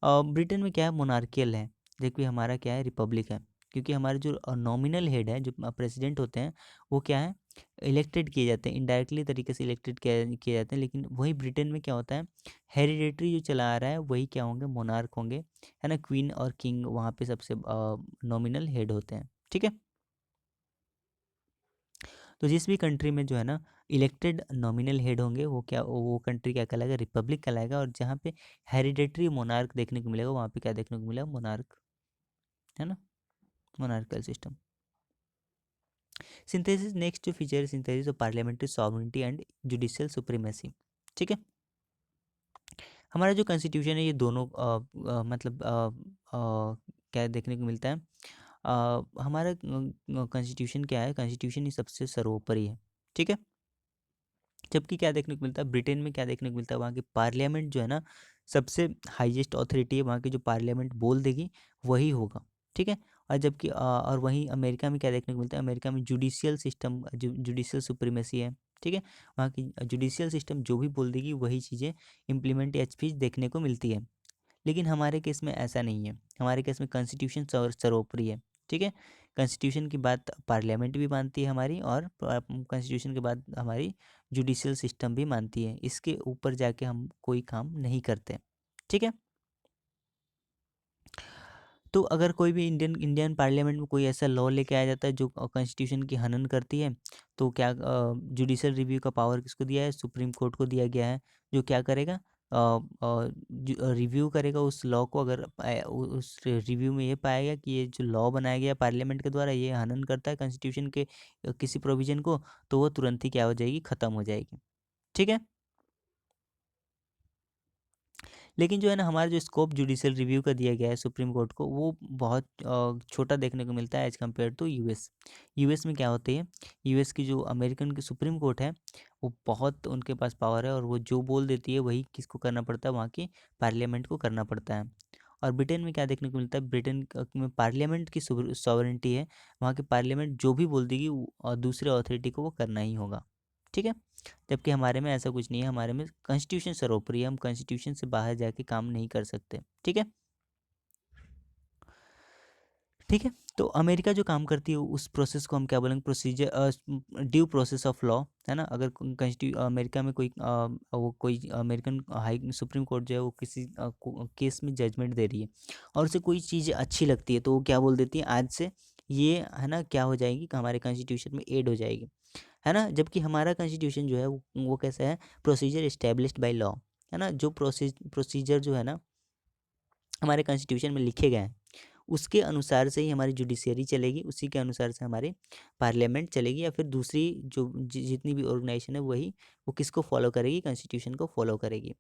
ब्रिटेन में क्या है, मोनार्कियल है, जबकि हमारा क्या है, रिपब्लिक है। क्योंकि हमारे जो नॉमिनल हेड है, जो प्रेसिडेंट होते हैं, वो क्या है, इलेक्टेड किए जाते हैं, इनडायरेक्टली तरीके से इलेक्टेड किए किए जाते हैं। लेकिन वही ब्रिटेन में क्या होता है, हेरिडेटरी जो चला आ रहा है वही क्या होंगे, मोनार्क होंगे, है ना। क्वीन और किंग वहाँ पे सबसे नॉमिनल हेड होते हैं, ठीक है। तो जिस भी कंट्री में जो है ना इलेक्टेड नॉमिनल हेड होंगे, वो क्या, वो कंट्री क्या कहलाएगा, रिपब्लिक कहलाएगा। और जहाँ पे हेरिडेटरी मोनार्क देखने को मिलेगा, वहाँ पे क्या देखने को मिलेगा, मोनार्क, है ना, मोनार्कल सिस्टम। सिंथेसिस, नेक्स्ट जो फीचर है synthesis of parliamentary sovereignty and judicial supremacy, ठीक है। हमारा जो कॉन्स्टिट्यूशन है, ये दोनों मतलब क्या देखने को मिलता है, हमारा कॉन्स्टिट्यूशन क्या है, कॉन्स्टिट्यूशन ही सबसे सर्वोपरि है, ठीक है। जबकि क्या देखने को मिलता है, ब्रिटेन में क्या देखने को मिलता है, वहाँ की पार्लियामेंट जो है ना सबसे हाईएस्ट अथॉरिटी है, वहाँ की जो पार्लियामेंट बोल देगी वही होगा, ठीक है। और जबकि और वहीं अमेरिका में क्या देखने को मिलता है, अमेरिका में जुडिशियल सिस्टम, जुडिशियल सुप्रीमेसी है, ठीक है। वहाँ की जुडिशियल सिस्टम जो भी बोल देगी वही चीज़ें इम्प्लीमेंट या स्पीच देखने को मिलती है। लेकिन हमारे केस में ऐसा नहीं है, हमारे केस में कॉन्स्टिट्यूशन सर्वोपरि है, ठीक है। कॉन्स्टिट्यूशन की बात पार्लियामेंट भी मानती है हमारी, और कॉन्स्टिट्यूशन के बाद हमारी जुडिशियल सिस्टम भी मानती है। इसके ऊपर जाके हम कोई काम नहीं करते, ठीक है। तो अगर कोई भी इंडियन इंडियन पार्लियामेंट में कोई ऐसा लॉ लेके आया जाता है जो कॉन्स्टिट्यूशन की हनन करती है, तो क्या जुडिशियल रिव्यू का पावर किसको दिया है, सुप्रीम कोर्ट को दिया गया है। जो क्या करेगा, रिव्यू करेगा उस लॉ को। अगर उस रिव्यू में ये पाया गया कि ये जो लॉ बनाया गया पार्लियामेंट के द्वारा ये हनन करता है कॉन्स्टिट्यूशन के किसी प्रोविजन को, तो वो तुरंत ही क्या हो जाएगी, ख़त्म हो जाएगी, ठीक है। लेकिन जो है ना हमारा जो स्कोप जुडिशियल रिव्यू का दिया गया है सुप्रीम कोर्ट को, वो बहुत छोटा देखने को मिलता है as compare to US. US में क्या होती है, यूएस की जो अमेरिकन की सुप्रीम कोर्ट है, वो बहुत उनके पास पावर है, और वो जो बोल देती है वही किसको करना पड़ता है, वहाँ की पार्लियामेंट को करना पड़ता है। और ब्रिटेन में क्या देखने को मिलता है, ब्रिटेन में पार्लियामेंट की सॉवरेनिटी है, वहाँ की पार्लियामेंट जो भी बोल देगी और दूसरे अथॉरिटी को वो करना ही होगा, ठीक है। जबकि हमारे में ऐसा कुछ नहीं है, हमारे में कॉन्स्टिट्यूशन सर्वोपरि है, हम कॉन्स्टिट्यूशन से बाहर जाके काम नहीं कर सकते, ठीक है। ठीक है, तो अमेरिका जो काम करती है उस प्रोसेस को हम क्या बोलेंगे, procedure, due process of law, है ना। अगर अमेरिका में कोई वो कोई अमेरिकन हाई सुप्रीम कोर्ट जो है वो किसी केस में जजमेंट दे रही है, और उसे कोई चीज़ अच्छी लगती है, तो वो क्या बोल देती है, आज से ये है ना क्या हो जाएगी कि हमारे कॉन्स्टिट्यूशन में ऐड हो जाएगी, है ना। जबकि हमारा कॉन्स्टिट्यूशन जो है वो कैसा है, प्रोसीजर इस्टेब्लिश्ड बाय लॉ, है ना। जो प्रोसीजर जो है ना हमारे कॉन्स्टिट्यूशन में लिखे गए हैं, उसके अनुसार से ही हमारी जुडिशियरी चलेगी, उसी के अनुसार से हमारी पार्लियामेंट चलेगी, या फिर दूसरी जो जितनी भी ऑर्गेनाइजेशन है वही, वो किसको फॉलो करेगी, कॉन्स्टिट्यूशन को फॉलो करेगी।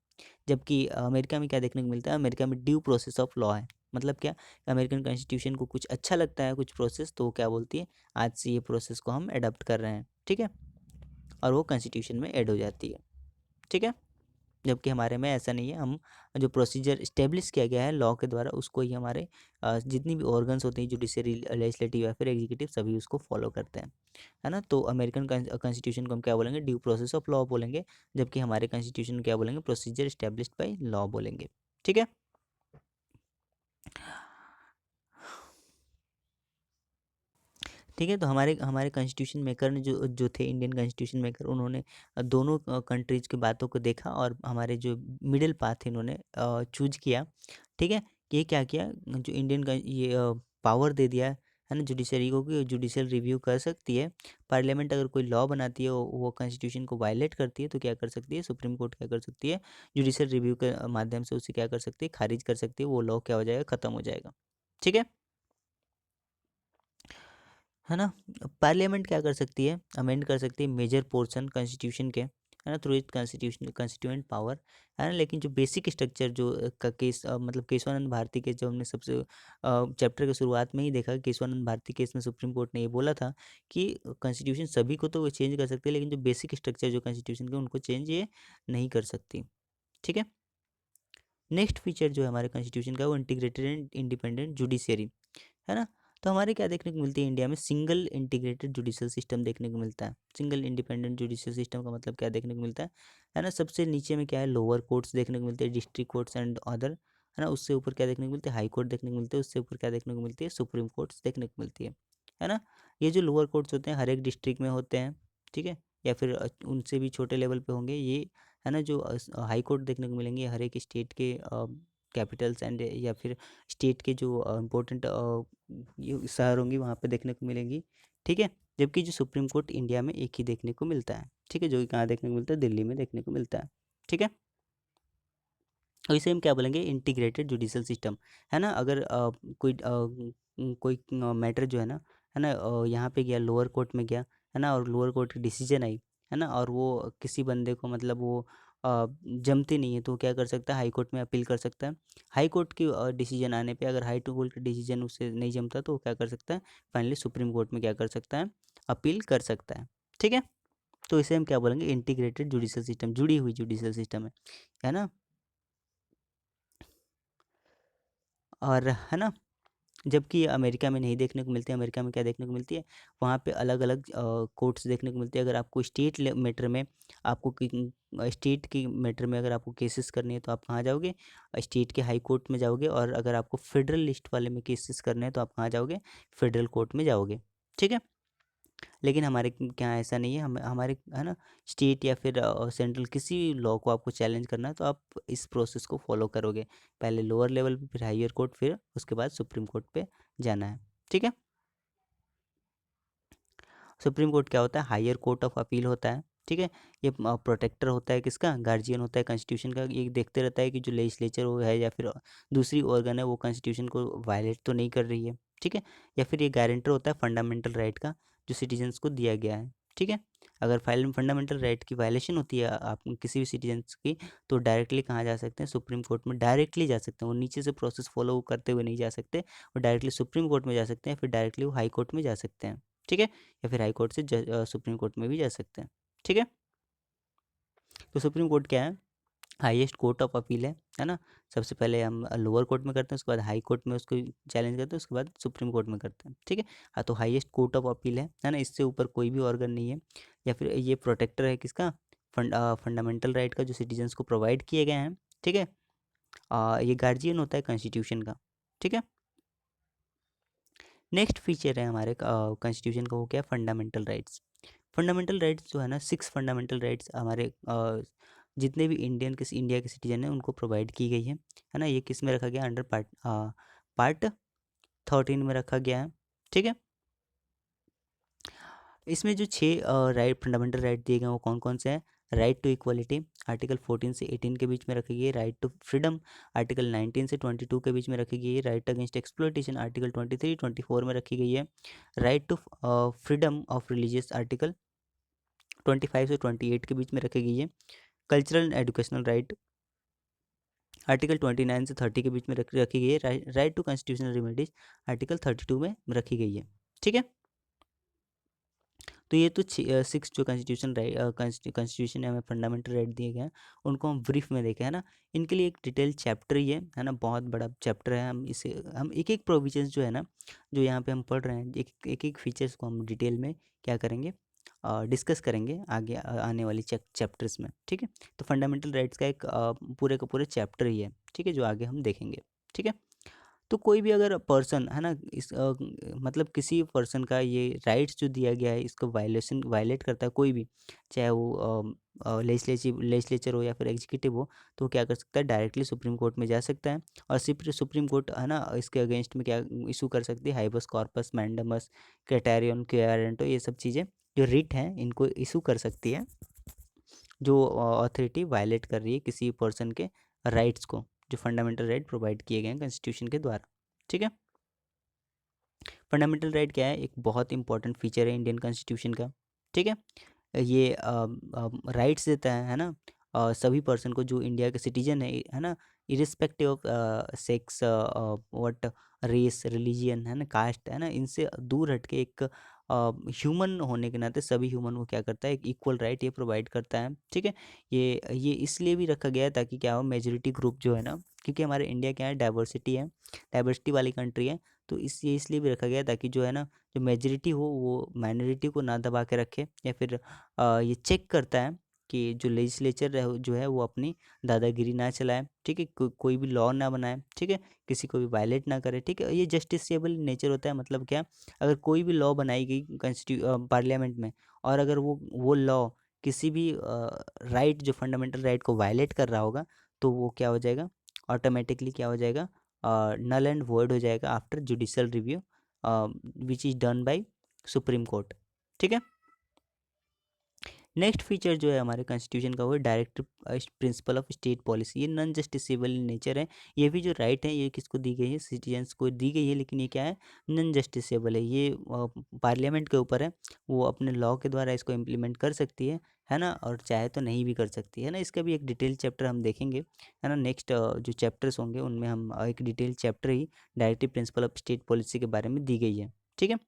जबकि अमेरिका में क्या देखने को मिलता है, अमेरिका में ड्यू प्रोसेस ऑफ लॉ है। मतलब क्या, अमेरिकन कॉन्स्टिट्यूशन को कुछ अच्छा लगता है, कुछ प्रोसेस, तो वो क्या बोलती है, आज से ये प्रोसेस को हम अडॉप्ट कर रहे हैं, ठीक है। और वो कॉन्स्टिट्यूशन में ऐड हो जाती है, ठीक है। जबकि हमारे में ऐसा नहीं है, हम जो प्रोसीजर इस्टेब्लिश किया गया है लॉ के द्वारा, उसको ही हमारे जितनी भी ऑर्गन्स होते हैं, जुडिशरी, लेजिस्लेटिव या फिर एग्जीक्यूटिव, सभी उसको फॉलो करते हैं, है ना। तो अमेरिकन कॉन्स्टिट्यूशन को हम क्या बोलेंगे, ड्यू प्रोसेस ऑफ लॉ बोलेंगे। जबकि हमारे कॉन्स्टिट्यूशन क्या बोलेंगे, प्रोसीजर इस्टेब्लिश्ड बाय लॉ बोलेंगे, ठीक है। ठीक है, तो हमारे हमारे कॉन्स्टिट्यूशन मेकर ने जो जो थे इंडियन कॉन्स्टिट्यूशन मेकर, उन्होंने दोनों कंट्रीज़ की बातों को देखा, और हमारे जो मिडल पाथ है इन्होंने चूज़ किया, ठीक है। ये क्या किया, जो इंडियन का ये पावर दे दिया है ना जुडिशरी को, कि जुडिशियल रिव्यू कर सकती है। पार्लियामेंट अगर कोई लॉ बनाती है, वो कॉन्स्टिट्यूशन को वायलेट करती है, तो क्या कर सकती है, सुप्रीम कोर्ट क्या कर सकती है, जुडिशियल रिव्यू के माध्यम से उसे क्या कर सकती है, खारिज कर सकती है, वो लॉ क्या हो जाएगा, ख़त्म हो जाएगा, ठीक है। है ना। पार्लियामेंट क्या कर सकती है, अमेंड कर सकती है मेजर पोर्शन कॉन्स्टिट्यूशन के, है ना, through it constitution constituent power, है ना। लेकिन जो बेसिक स्ट्रक्चर जो का केस मतलब केशवानंद भारती केस, जो हमने सबसे चैप्टर के शुरुआत में ही देखा, केशवानंद भारती केस में सुप्रीम कोर्ट ने ये बोला था कि कॉन्स्टिट्यूशन सभी को तो वो चेंज कर सकते हैं, लेकिन जो बेसिक स्ट्रक्चर जो कॉन्स्टिट्यूशन के, उनको चेंज ये नहीं कर सकती, ठीक है। नेक्स्ट फीचर जो है हमारे कॉन्स्टिट्यूशन का, वो इंटीग्रेटेड एंड इंडिपेंडेंट जुडिशियरी, है ना। तो हमारे क्या देखने को मिलती है, इंडिया में सिंगल इंटीग्रेटेड जुडिशियल सिस्टम देखने को मिलता है। सिंगल इंडिपेंडेंट जुडिशियल सिस्टम का मतलब क्या देखने को मिलता है ना। सबसे नीचे में क्या है, लोअर कोर्ट्स देखने को मिलते हैं, डिस्ट्रिक्ट कोर्ट्स एंड अदर है ना, उससे ऊपर क्या देखने को मिलती है, हाई कोर्ट देखने को मिलती है, उससे ऊपर क्या देखने को मिलती है, सुप्रीम कोर्ट्स देखने को मिलती है ना। ये जो लोअर कोर्ट्स होते हैं हर एक डिस्ट्रिक्ट में होते हैं, ठीक है, या फिर उनसे भी छोटे लेवल पे होंगे ये, है ना। जो हाई कोर्ट देखने को मिलेंगे हर एक स्टेट के कैपिटल्स एंड या फिर स्टेट के जो इम्पोर्टेंट शहर होंगी वहाँ पे देखने को मिलेंगी, ठीक है। जबकि जो सुप्रीम कोर्ट इंडिया में एक ही देखने को मिलता है, ठीक है, जो कि कहाँ देखने को मिलता है, दिल्ली में देखने को मिलता है, ठीक है। और इसे हम क्या बोलेंगे, इंटीग्रेटेड जुडिशल सिस्टम, है ना। अगर कोई मैटर जो है ना यहाँ पे गया, लोअर कोर्ट में गया, है ना, और लोअर कोर्ट की डिसीजन आई, है ना, और वो किसी बंदे को मतलब वो जमती नहीं है, तो क्या कर सकता है, हाई कोर्ट में अपील कर सकता है। हाई कोर्ट की डिसीजन आने पे अगर हाई कोर्ट का डिसीजन उससे नहीं जमता तो वो क्या कर सकता है, फाइनली सुप्रीम कोर्ट में क्या कर सकता है, अपील कर सकता है, ठीक है। तो इसे हम क्या बोलेंगे, इंटीग्रेटेड जुडिशल सिस्टम, जुड़ी हुई जुडिशल सिस्टम है ना। और है ना, जबकि अमेरिका में नहीं देखने को मिलती है। अमेरिका में क्या देखने को मिलती है, वहाँ पे अलग अलग कोर्ट्स देखने को मिलती है। अगर आपको मैटर में आपको स्टेट की मैटर में अगर आपको केसेस करनी है तो आप कहाँ जाओगे, स्टेट के हाई कोर्ट में जाओगे। और अगर आपको फेडरल लिस्ट वाले में केसेस करने हैं तो आप कहाँ जाओगे, फेडरल कोर्ट में जाओगे, ठीक है। लेकिन हमारे क्या ऐसा नहीं है, हम हमारे है ना, स्टेट या फिर सेंट्रल किसी भी लॉ को आपको चैलेंज करना है तो आप इस प्रोसेस को फॉलो करोगे, पहले लोअर लेवल पे, फिर हायर कोर्ट, फिर उसके बाद सुप्रीम कोर्ट पे जाना है, ठीक है। सुप्रीम कोर्ट क्या होता है, हायर कोर्ट ऑफ अपील होता है, ठीक है। ये प्रोटेक्टर होता है किसका, गार्जियन होता है कॉन्स्टिट्यूशन का। ये देखते रहता है कि जो लेजिस्लेचर वो है या फिर दूसरी ऑर्गन है वो कॉन्स्टिट्यूशन को वायलेट तो नहीं कर रही है, ठीक है। या फिर ये गारंटर होता है फंडामेंटल राइट का जो सिटीजन्स को दिया गया है, ठीक है। अगर फाइल में फंडामेंटल राइट की वायलेशन होती है आप किसी भी सिटीजन्स की, तो डायरेक्टली कहाँ जा सकते हैं, सुप्रीम कोर्ट में डायरेक्टली जा सकते हैं। वो नीचे से प्रोसेस फॉलो करते हुए नहीं जा सकते, वो डायरेक्टली सुप्रीम कोर्ट में जा सकते हैं, फिर डायरेक्टली वो हाई कोर्ट में जा सकते हैं, ठीक है। या फिर हाई कोर्ट से सुप्रीम कोर्ट में भी जा सकते हैं, ठीक है। तो सुप्रीम कोर्ट क्या है, हाईएस्ट कोर्ट ऑफ अपील है ना। सबसे पहले हम लोअर कोर्ट में करते हैं, उसके बाद हाई कोर्ट में उसको चैलेंज करते हैं, उसके बाद सुप्रीम कोर्ट में करते हैं, ठीक है। हाँ, तो हाईएस्ट कोर्ट ऑफ अपील है ना, इससे ऊपर कोई भी ऑर्गन नहीं है। या फिर ये प्रोटेक्टर है किसका, फंडामेंटल राइट का जो सिटीजन्स को प्रोवाइड किए गए हैं, ठीक है। ये गार्जियन होता है कॉन्स्टिट्यूशन का, ठीक है। नेक्स्ट फीचर है हमारे कॉन्स्टिट्यूशन का, वो क्या है, फंडामेंटल राइट्स। फंडामेंटल राइट्स जो है ना, 6 फंडामेंटल राइट्स हमारे जितने भी इंडिया के सिटीजन हैं उनको प्रोवाइड की गई है ना। ये किस में रखा गया, अंडर पार्ट 13 में रखा गया है, ठीक है। इसमें जो 6 राइट फंडामेंटल राइट दिए गए हैं वो कौन कौन से हैं, राइट टू इक्वलिटी आर्टिकल 14 से 18 के बीच में रखी गई है, राइट टू फ्रीडम आर्टिकल 19 से 22 के बीच में रखी गई है, राइट अगेंस्ट एक्सप्लॉइटेशन आर्टिकल 23-24 में रखी गई है, right to freedom of religious article 25 से 28 के बीच में रखी गई है, cultural and educational right article 29 से 30 के बीच में रखी गई है, right to constitutional remedies article 32 में रखी गई है, ठीक है। तो ये तो 6 जो कॉन्स्टिट्यूशन है हमें फंडामेंटल राइट दिए गए हैं, उनको हम ब्रीफ में देखें, है ना। इनके लिए एक डिटेल चैप्टर ही है ना, बहुत बड़ा चैप्टर है। हम एक एक प्रोविजंस जो है ना, जो यहाँ पे हम पढ़ रहे हैं, एक एक फीचर्स को हम डिटेल में क्या करेंगे, डिस्कस करेंगे आगे आने वाली चैप्टर्स में, ठीक है। तो फंडामेंटल राइट्स का एक पूरे का पूरे चैप्टर ही है, ठीक है, जो आगे हम देखेंगे, ठीक है। तो कोई भी अगर पर्सन है ना, मतलब किसी पर्सन का ये राइट्स जो दिया गया है इसको वायलेट करता है कोई भी, चाहे वो लेजिस्लेचर हो या फिर एग्जीक्यूटिव हो, तो वो क्या कर सकता है, डायरेक्टली सुप्रीम कोर्ट में जा सकता है। और सिर्फ सुप्रीम कोर्ट है ना इसके अगेंस्ट में क्या इशू कर सकती है, हाइबस कॉर्पस मैंडेमस क्राइटेरियन क्वेरेंटो, ये सब चीज़ें जो रिट हैं इनको इशू कर सकती है, जो अथॉरिटी वायलेट कर रही है किसी पर्सन के राइट्स को, जो फंडामेंटल राइट प्रोवाइड किए गए हैं कॉन्स्टिट्यूशन के द्वारा, ठीक है। फंडामेंटल राइट क्या है, एक बहुत इंपॉर्टेंट फीचर है इंडियन कॉन्स्टिट्यूशन का, ठीक है। ये राइट्स देता है ना, सभी पर्सन को जो इंडिया के सिटीजन है ना, irrespective of sex, what race, religion, है ना, कास्ट, है ना, इनसे दूर हट के एक ह्यूमन होने के नाते सभी ह्यूमन को क्या करता है, एक इक्वल राइट ये प्रोवाइड करता है, ठीक है। ये इसलिए भी रखा गया है ताकि क्या हो, मेजोरिटी ग्रुप जो है ना, क्योंकि हमारे इंडिया क्या है, डाइवर्सिटी वाली कंट्री है, तो इसलिए भी रखा गया है ताकि जो है ना, जो मेजोरिटी हो वो माइनॉरिटी को ना दबा के रखे, या फिर ये चेक करता है कि जो लेजिस्लेचर जो है वो अपनी दादागिरी ना चलाए, ठीक है, कोई भी लॉ ना बनाए, ठीक है, किसी को भी वायलेट ना करे, ठीक है। ये जस्टिसेबल नेचर होता है, मतलब क्या, अगर कोई भी लॉ बनाई गई पार्लियामेंट में और अगर वो लॉ किसी भी राइट, जो फंडामेंटल राइट को वायलेट कर रहा होगा, तो वो क्या हो जाएगा, ऑटोमेटिकली क्या हो जाएगा, नल एंड वॉइड हो जाएगा after judicial review which is done by supreme court, ठीक है। नेक्स्ट फीचर जो है हमारे कॉन्स्टिट्यूशन का वो है direct principal of state policy. ये नॉन जस्टिसेबल इन नेचर है। ये भी जो राइट है ये किसको दी गई है, सिटीजन्स को दी गई है, लेकिन ये क्या है, नॉन जस्टिसेबल है। ये पार्लियामेंट के ऊपर है, वो अपने लॉ के द्वारा इसको इम्प्लीमेंट कर सकती है ना, और चाहे तो नहीं भी कर सकती है ना। इसका भी एक डिटेल चैप्टर हम देखेंगे, है ना। नेक्स्ट जो चैप्टर्स होंगे उनमें हम एक detail chapter he directive principle of state policy के बारे में दी गई है, ठीक है।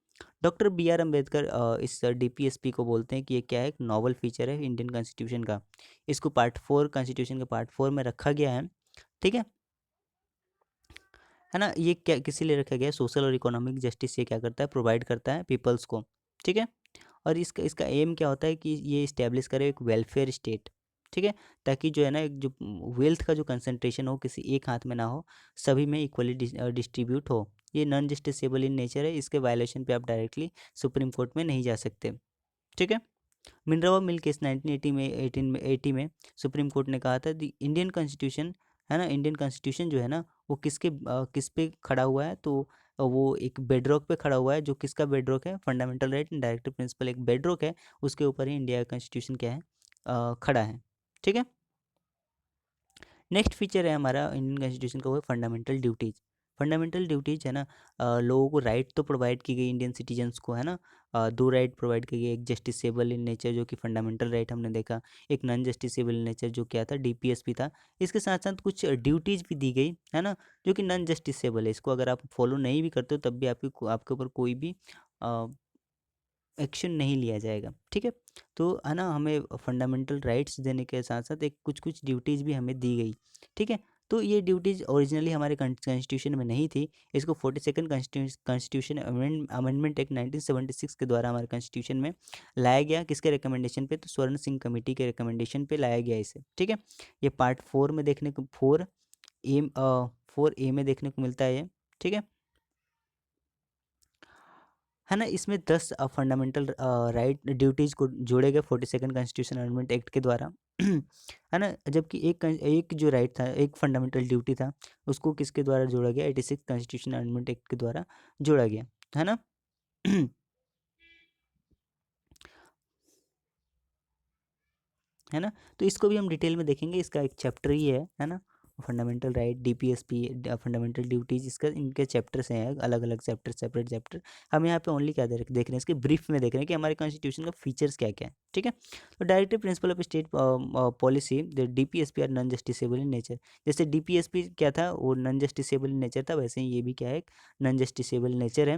डॉक्टर बी आर अम्बेडकर इस डीपीएसपी को बोलते हैं कि ये क्या है, एक नॉवल फीचर है इंडियन कॉन्स्टिट्यूशन का। इसको पार्ट 4 कॉन्स्टिट्यूशन के पार्ट 4 में रखा गया है, ठीक है ना। ये क्या किसी लिए रखा गया है, सोशल और इकोनॉमिक जस्टिस ये क्या करता है, प्रोवाइड करता है पीपल्स को, ठीक है। और इसका इसका एम क्या होता है कि ये इस्टेब्लिश करे एक वेलफेयर स्टेट, ठीक है, ताकि जो है ना एक जो वेल्थ का जो कंसंट्रेशन हो किसी एक हाथ में ना हो, सभी में इक्वली डिस्ट्रीब्यूट हो। ये नॉन जस्टिसेबल इन नेचर है, इसके वायलेशन पे आप डायरेक्टली सुप्रीम कोर्ट में नहीं जा सकते, ठीक है। मिनरवा मिल केस 1980 में 18 में सुप्रीम कोर्ट ने कहा था द इंडियन कॉन्स्टिट्यूशन, है ना, इंडियन कॉन्स्टिट्यूशन जो है ना वो किस पे खड़ा हुआ है, तो वो एक बेडरॉक पे खड़ा हुआ है। जो किसका बेडरॉक है, fundamental right and directive principle एक बेडरॉक है, उसके ऊपर ही इंडिया का कॉन्स्टिट्यूशन क्या है, खड़ा है, ठीक है। नेक्स्ट फीचर है हमारा इंडियन कॉन्स्टिट्यूशन का, वो है फंडामेंटल ड्यूटीज़। फंडामेंटल ड्यूटीज़ है ना, लोगों को राइट तो प्रोवाइड की गई इंडियन सिटीजन्स को, है ना। दो राइट प्रोवाइड की गई, एक जस्टिसेबल इन नेचर जो कि फंडामेंटल राइट हमने देखा, एक नॉन जस्टिसेबल इन नेचर जो क्या था, डीपीएसपी था। इसके साथ साथ कुछ ड्यूटीज़ भी दी गई, है ना, जो कि नॉन जस्टिसेबल है। इसको अगर आप फॉलो नहीं भी करते हो तब भी आपके ऊपर कोई भी एक्शन नहीं लिया जाएगा, ठीक है। तो है ना, हमें फंडामेंटल राइट्स देने के साथ साथ एक कुछ कुछ ड्यूटीज़ भी हमें दी गई, ठीक है। तो ये ड्यूटीज़ ओरिजिनली हमारे कॉन्स्टिट्यूशन में नहीं थी। इसको 42nd कॉन्स्टिट्यूशन अमेंडमेंट एक्ट 1976 के द्वारा हमारे कॉन्स्टिट्यूशन में लाया गया। किसके रिकमेंडेशन पे, तो स्वर्ण सिंह कमेटी के रिकमेंडेशन पे लाया गया इसे, ठीक है। ये पार्ट 4 में देखने को 4A में देखने को मिलता है ये, ठीक है। है ना, इसमें 10 फंडामेंटल राइट ड्यूटीज़ को जोड़े गए 42nd कॉन्स्टिट्यूशन अमेंडमेंट एक्ट के द्वारा, है ना। जबकि एक जो राइट था, एक फंडामेंटल ड्यूटी था, उसको किसके द्वारा जोड़ा गया, 86 कॉन्स्टिट्यूशन अमेंडमेंट एक्ट के द्वारा जोड़ा गया, है ना। है ना, तो इसको भी हम डिटेल में देखेंगे, इसका एक चैप्टर ही है ना। Fundamental right, DPSP, fundamental duties, इसका इनके चैप्टर्स हैं, अलग अलग चैप्टर, सेपरेट चैप्टर। हम यहाँ पे ओनली क्या देख रहे हैं, इसके ब्रीफ में देख रहे हैं कि हमारे कॉन्स्टिट्यूशन का फीचर्स क्या क्या है, ठीक है। तो directive principle of state policy, the DPSP are non justiciable in nature. जैसे डीपीएसपी क्या था, वो नॉन जस्टिसेबल इन नेचर था, वैसे ही ये भी क्या है, नॉन जस्टिसेबल नेचर